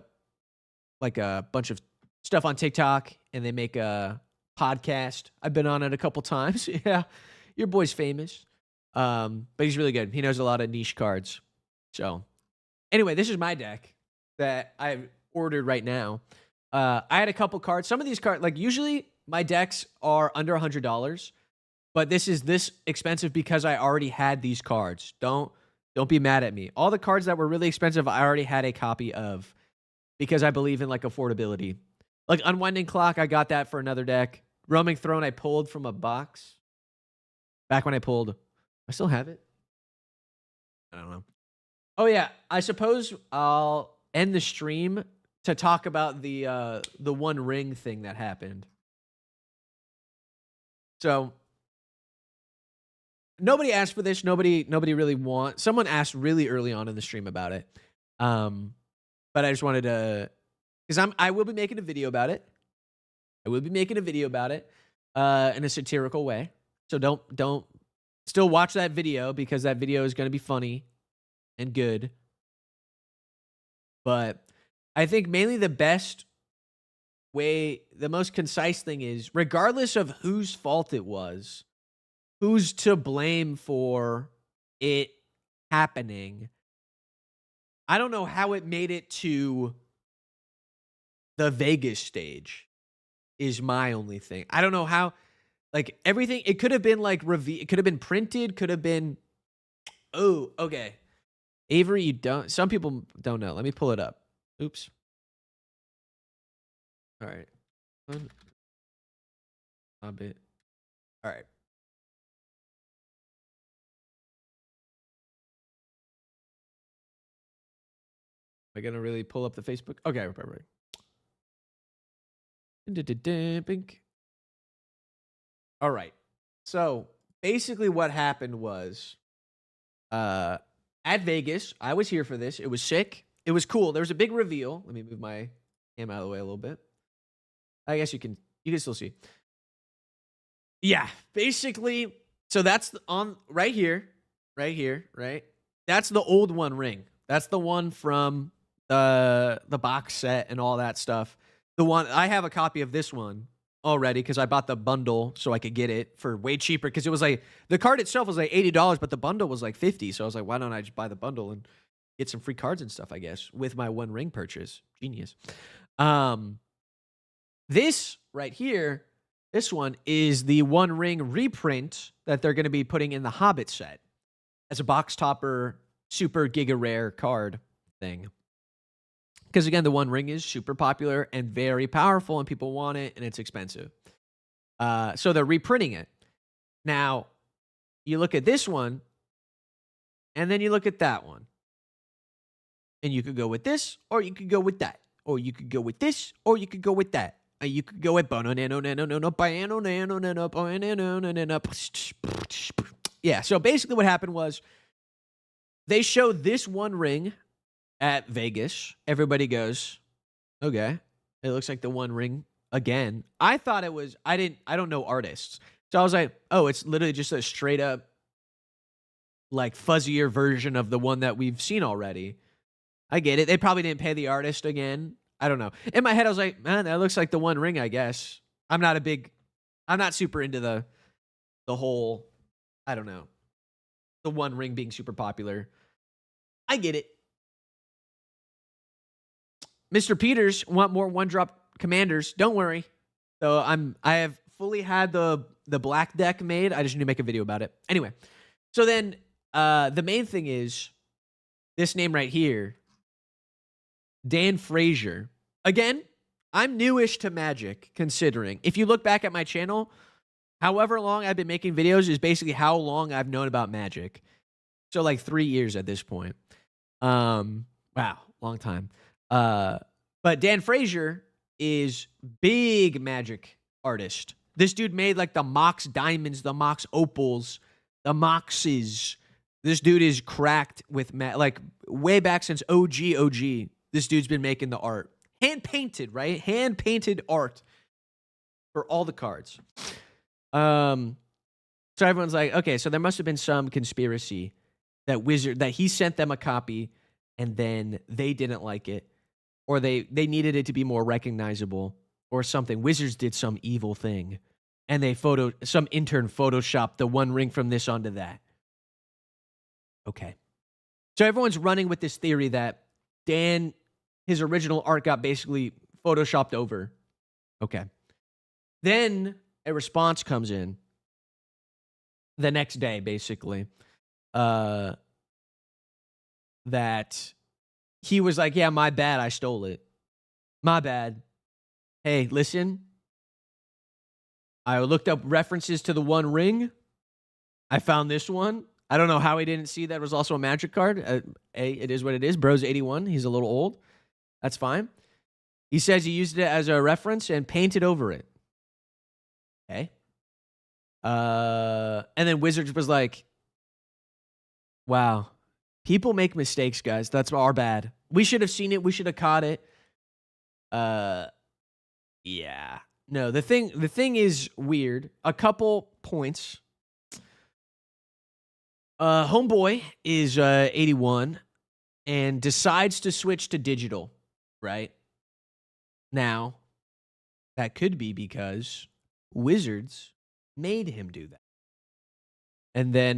bunch of stuff on TikTok, and they make a podcast. I've been on it a couple times. Yeah, your boy's famous, but he's really good. He knows a lot of niche cards. So, anyway, this is my deck that I've ordered right now. I had a couple cards. Some of these cards, like usually my decks are under $100, but this is this expensive because I already had these cards. Don't be mad at me. All the cards that were really expensive, I already had a copy of because I believe in like affordability. Like Unwinding Clock, I got that for another deck. Roaming Throne, I pulled from a box. Back when I pulled, I still have it. I don't know. Oh yeah, I suppose I'll end the stream to talk about the One Ring thing that happened. So nobody asked for this. Nobody really wants. Someone asked really early on in the stream about it. But I just wanted to, because I will be making a video about it. I will be making a video about it in a satirical way. So don't still watch that video because that video is going to be funny and good. But I think mainly the best way, the most concise thing is, regardless of whose fault it was, who's to blame for it happening, I don't know how it made it to the Vegas stage is my only thing. I don't know how, like everything, it could have been like, it could have been printed, could have been, oh, okay. Avery, you don't, some people don't know. Let me pull it up. Oops. All right. A bit. All right. Am I going to really pull up the Facebook? Okay, perfect. All right. So basically what happened was at Vegas, I was here for this. It was sick. It was cool. There was a big reveal. Let me move my cam out of the way a little bit. I guess you can still see. Yeah, basically. So that's on right here, right? That's the old One Ring. That's the one from the box set and all that stuff. The one I have a copy of this one already because I bought the bundle so I could get it for way cheaper because it was like the card itself was like $80, but the bundle was like $50. So I was like, why don't I just buy the bundle and get some free cards and stuff, I guess, with my One Ring purchase. Genius. This right here, this one is the One Ring reprint that they're going to be putting in the Hobbit set. as a box topper, super giga rare card thing. Because again, the One Ring is super popular and very powerful, and people want it, and it's expensive. So they're reprinting it. Now, you look at this one, and then you look at that one. And you could go with this, or you could go with that. Or you could go with this, or you could go with that. You could go with yeah, so basically what happened was they showed this One Ring at Vegas. Everybody goes, okay, it looks like the One Ring again. I thought it was, I don't know artists. So I was like, oh, it's literally just a straight up like fuzzier version of the one that we've seen already. I get it. They probably didn't pay the artist again. I don't know. In my head, I was like, man, that looks like the One Ring, I guess. I'm not super into the whole, I don't know, the One Ring being super popular. I get it. Mr. Peters want more one-drop commanders. Don't worry. So I have fully had the black deck made. I just need to make a video about it. Anyway, so then the main thing is this name right here, Dan Frazier. Again, I'm newish to Magic, considering. If you look back at my channel, however long I've been making videos is basically how long I've known about Magic. So like 3 years at this point. Wow, long time. But Dan Frazier is big Magic artist. This dude made like the Mox Diamonds, the Mox Opals, the Moxes. This dude is cracked with like way back since OG. This dude's been making the art. Hand-painted, right? Hand-painted art for all the cards. So everyone's like, okay, so there must have been some conspiracy that he sent them a copy and then they didn't like it, or they needed it to be more recognizable or something. Wizards did some evil thing and some intern photoshopped the One Ring from this onto that. Okay. So everyone's running with this theory that his original art got basically photoshopped over. Okay. Then a response comes in the next day, basically, that he was like, yeah, my bad, I stole it. My bad. Hey, listen. I looked up references to the One Ring. I found this one. I don't know how he didn't see that it was also a Magic card. It is what it is. Bro's 81. He's a little old. That's fine. He says he used it as a reference and painted over it. Okay. And then Wizards was like, wow, people make mistakes, guys. That's our bad. We should have seen it. We should have caught it. Yeah. No, the thing is weird. A couple points. Homeboy is 81 and decides to switch to digital, right? Now, that could be because Wizards made him do that. And then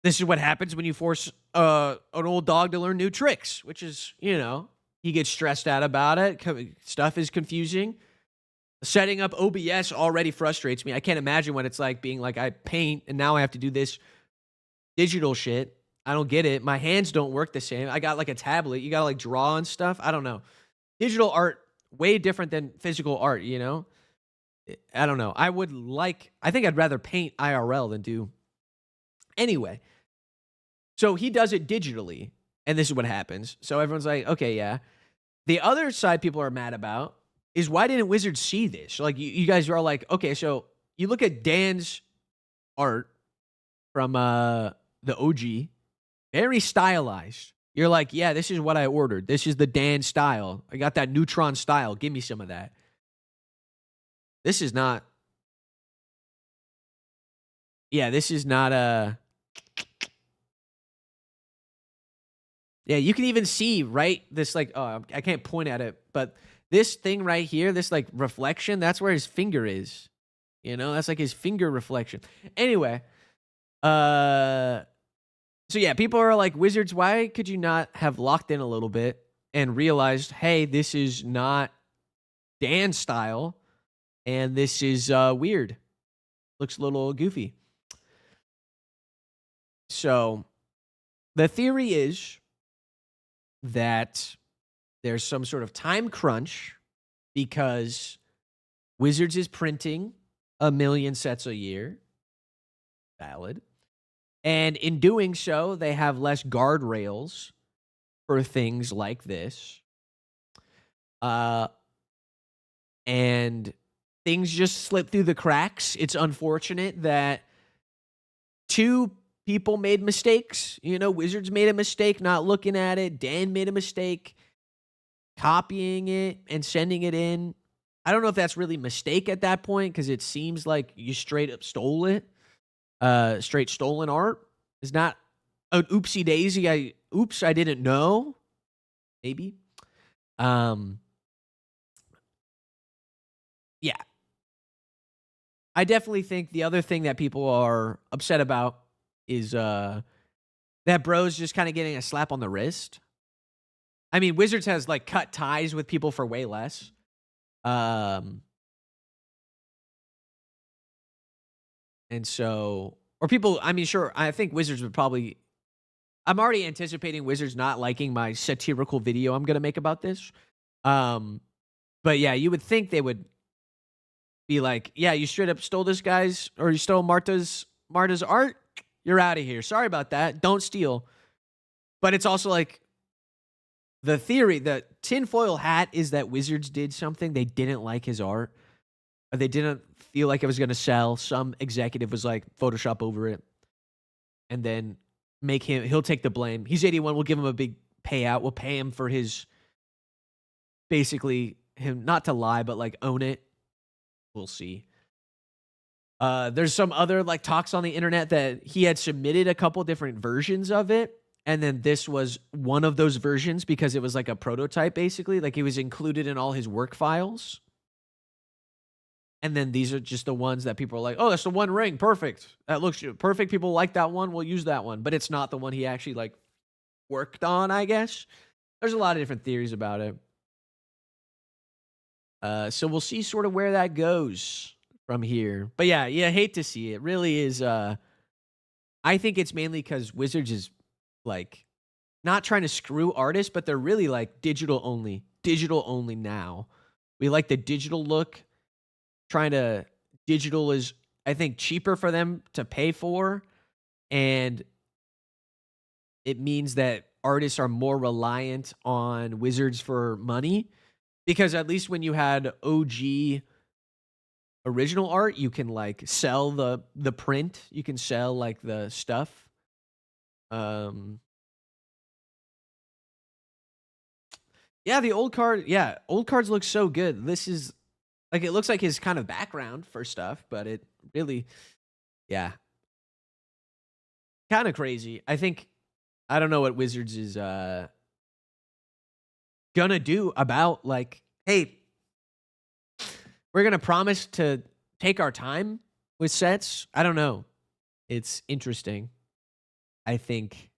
this is what happens when you force an old dog to learn new tricks, which is, he gets stressed out about it. Stuff is confusing. Setting up OBS already frustrates me. I can't imagine what it's like being like, I paint and now I have to do this digital shit. I don't get it. My hands don't work the same. I got like a tablet. You got to like draw and stuff. I don't know. Digital art, way different than physical art, I don't know. I think I'd rather paint IRL than do. Anyway, so he does it digitally, and this is what happens. So everyone's like, okay, yeah. The other side people are mad about is why didn't Wizards see this? Like, you guys are all like, okay, so you look at Dan's art from the OG, very stylized. You're like, yeah, this is what I ordered. This is the Dan style. I got that Neutron style. Give me some of that. This is not. Yeah, this is not a. Yeah, you can even see, right? This like, oh, I can't point at it, but this thing right here, this like reflection, that's where his finger is. That's like his finger reflection. Anyway, so yeah, people are like, Wizards, why could you not have locked in a little bit and realized, hey, this is not Dan style, and this is weird. Looks a little goofy. So the theory is that there's some sort of time crunch because Wizards is printing 1 million sets a year. Valid. And in doing so, they have less guardrails for things like this. And things just slip through the cracks. It's unfortunate that 2 people made mistakes. You know, Wizards made a mistake not looking at it. Dan made a mistake copying it and sending it in. I don't know if that's really a mistake at that point because it seems like you straight up stole it. Straight stolen art is not an oopsie daisy. I didn't know. Maybe. Yeah. I definitely think the other thing that people are upset about is that Bro's just kind of getting a slap on the wrist. I mean, Wizards has like cut ties with people for way less. And so, or people, I mean, sure, I think Wizards would probably, I'm already anticipating Wizards not liking my satirical video I'm going to make about this. But yeah, you would think they would be like, yeah, you straight up stole this guy's, or you stole Marta's art. You're out of here. Sorry about that. Don't steal. But it's also like the theory, the tinfoil hat is that Wizards did something. They didn't like his art. Or they didn't feel like it was going to sell. Some executive was like, Photoshop over it. And then he'll take the blame. He's 81. We'll give him a big payout. We'll pay him for his, basically, him not to lie, but like own it. We'll see. There's some other like talks on the internet that he had submitted a couple different versions of it. And then this was one of those versions because it was like a prototype, basically. Like it was included in all his work files. And then these are just the ones that people are like, oh, that's the one ring. Perfect. That looks perfect. People like that one. We'll use that one. But it's not the one he actually like worked on, I guess. There's a lot of different theories about it. So we'll see sort of where that goes from here. But yeah, hate to see it. Really is. I think it's mainly because Wizards is like not trying to screw artists, but they're really like digital only now. We like the digital look. Digital is, I think, cheaper for them to pay for. And it means that artists are more reliant on Wizards for money. Because at least when you had OG original art, you can like sell the print. You can sell like the stuff. Yeah, the old card. Yeah, old cards look so good. This is like, it looks like his kind of background for stuff, but it really, yeah, kind of crazy. I don't know what Wizards is gonna do about like, hey, we're gonna promise to take our time with sets. I don't know. It's interesting. I think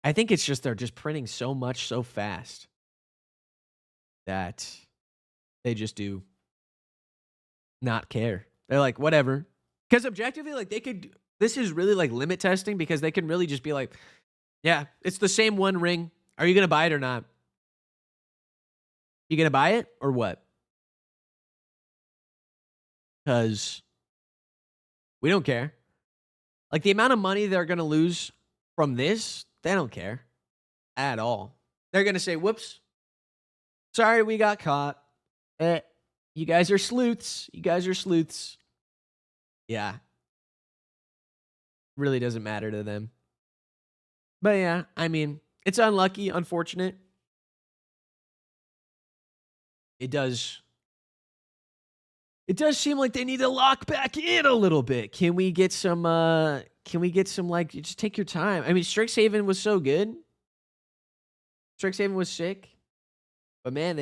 it's just they're just printing so much so fast that they just do not care. They're like, whatever. Because objectively, like this is really like limit testing because they can really just be like, yeah, it's the same one ring. Are you going to buy it or not? You going to buy it or what? Because we don't care. Like the amount of money they're going to lose from this, they don't care at all. They're going to say, whoops, sorry, we got caught. You guys are sleuths. Yeah. Really doesn't matter to them. But yeah, I mean, it's unlucky, unfortunate. It does seem like they need to lock back in a little bit. Can we get some like, just take your time? I mean, Strixhaven was so good. Strixhaven was sick. But man,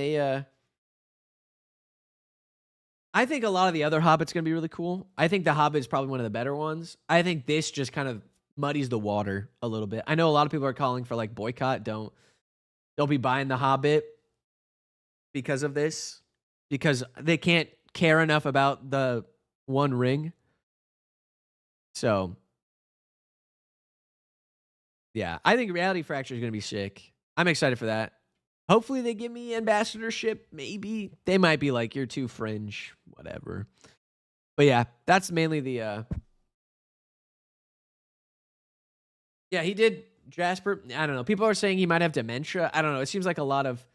I think a lot of the other Hobbit's going to be really cool. I think the Hobbit is probably one of the better ones. I think this just kind of muddies the water a little bit. I know a lot of people are calling for like boycott. They'll be buying the Hobbit because of this, because they can't care enough about the One Ring. So Yeah, I think Reality Fracture is going to be sick. I'm excited for that. Hopefully they give me ambassadorship. Maybe. They might be like, you're too fringe. Whatever. But yeah, that's mainly the... Yeah, he did Jasper. I don't know. People are saying he might have dementia. I don't know. It seems like a lot of...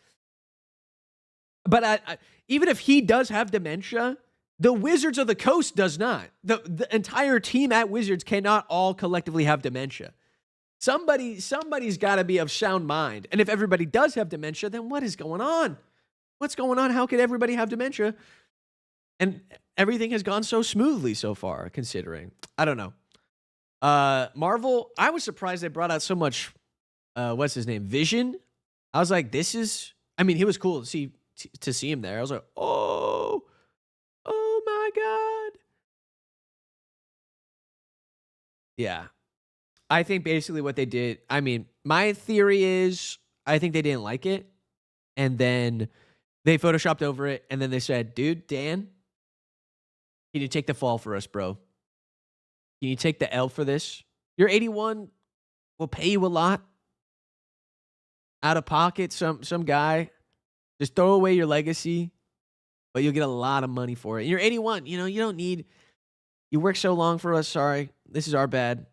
But even if he does have dementia, the Wizards of the Coast does not. The entire team at Wizards cannot all collectively have dementia. Somebody's got to be of sound mind. And if everybody does have dementia, then what is going on? What's going on? How could everybody have dementia? And everything has gone so smoothly so far, considering. I don't know. Marvel, I was surprised they brought out so much, what's his name? Vision. I was like, this is... I mean, he was cool to see him there. I was like, oh my God. Yeah. I think basically what they did, I mean, my theory is I think they didn't like it. And then they photoshopped over it. And then they said, dude, Dan, can you take the fall for us, bro? Can you take the L for this? Your 81 will pay you a lot. Out of pocket, some guy. Just throw away your legacy. But you'll get a lot of money for it. And you're 81. You know, you don't need... You work so long for us. Sorry. This is our bad.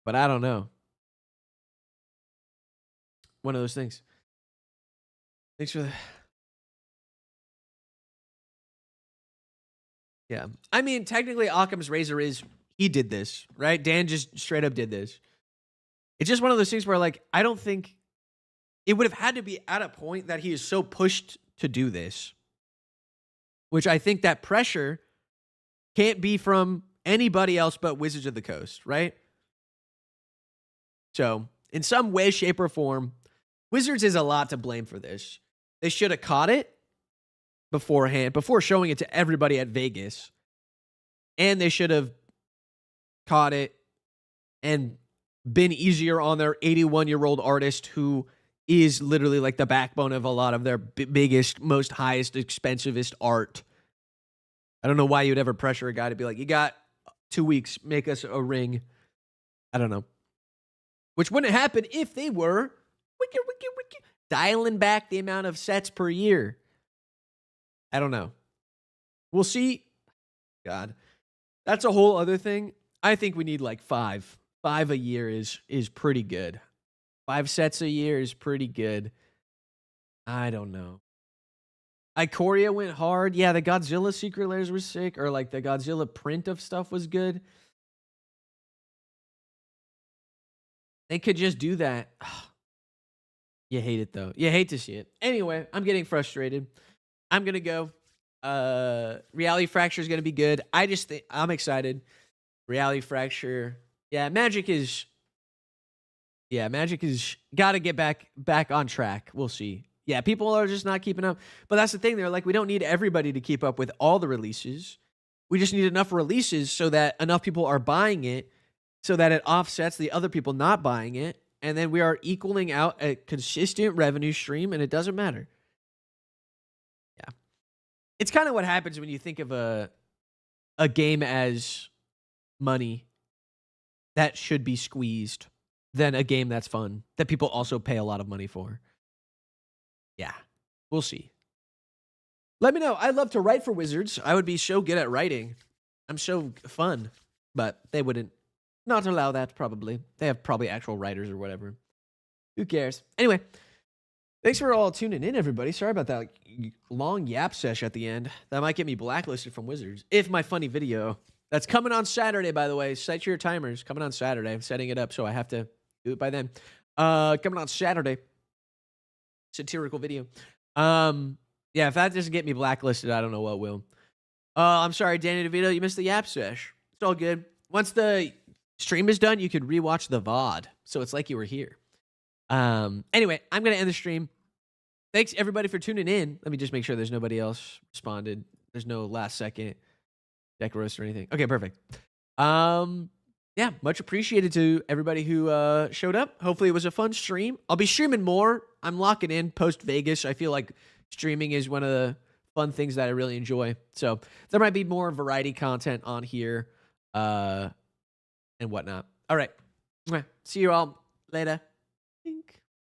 But I don't know. One of those things. Thanks for the... Yeah. I mean, technically, Occam's razor is... He did this, right? Dan just straight up did this. It's just one of those things where, like, I don't think... It would have had to be at a point that he is so pushed to do this. Which I think that pressure can't be from anybody else but Wizards of the Coast, right? So, in some way, shape, or form, Wizards is a lot to blame for this. They should have caught it beforehand, before showing it to everybody at Vegas. And they should have caught it and been easier on their 81-year-old artist who is literally like the backbone of a lot of their biggest, most highest, expensivest art. I don't know why you would ever pressure a guy to be like, you got 2 weeks, make us a ring. I don't know. Which wouldn't happen if they were dialing back the amount of sets per year. I don't know. We'll see. God. That's a whole other thing. I think we need like 5. 5 a year is pretty good. 5 sets a year is pretty good. I don't know. Ikoria went hard. Yeah, the Godzilla secret layers were sick. Or like the Godzilla print of stuff was good. They could just do that. You hate it, though. You hate to see it. Anyway, I'm getting frustrated. I'm going to go. Reality Fracture is going to be good. I just think I'm excited. Reality Fracture. Yeah, Magic is got to get back on track. We'll see. Yeah, people are just not keeping up. But that's the thing. They're like, we don't need everybody to keep up with all the releases. We just need enough releases so that enough people are buying it so that it offsets the other people not buying it. And then we are equaling out a consistent revenue stream, and it doesn't matter. Yeah. It's kind of what happens when you think of a game as money that should be squeezed than a game that's fun, that people also pay a lot of money for. Yeah. We'll see. Let me know. I'd love to write for Wizards. I would be so good at writing. I'm so fun. But they wouldn't not allow that, probably. They have probably actual writers or whatever. Who cares? Anyway, thanks for all tuning in, everybody. Sorry about that long yap sesh at the end. That might get me blacklisted from Wizards. If my funny video, that's coming on Saturday, by the way. Set your timers. Coming on Saturday. I'm setting it up, so I have to do it by then. Coming on Saturday. Satirical video. Yeah, if that doesn't get me blacklisted, I don't know what will. I'm sorry, Danny DeVito, you missed the yap sesh. It's all good. Once the stream is done, you could rewatch the VOD, so it's like you were here. Anyway, I'm going to end the stream. Thanks, everybody, for tuning in. Let me just make sure there's nobody else responded. There's no last second deck roast or anything. Okay, perfect. Yeah, much appreciated to everybody who showed up. Hopefully it was a fun stream. I'll be streaming more. I'm locking in post-Vegas. I feel like streaming is one of the fun things that I really enjoy. So there might be more variety content on here and whatnot. All right. See you all later.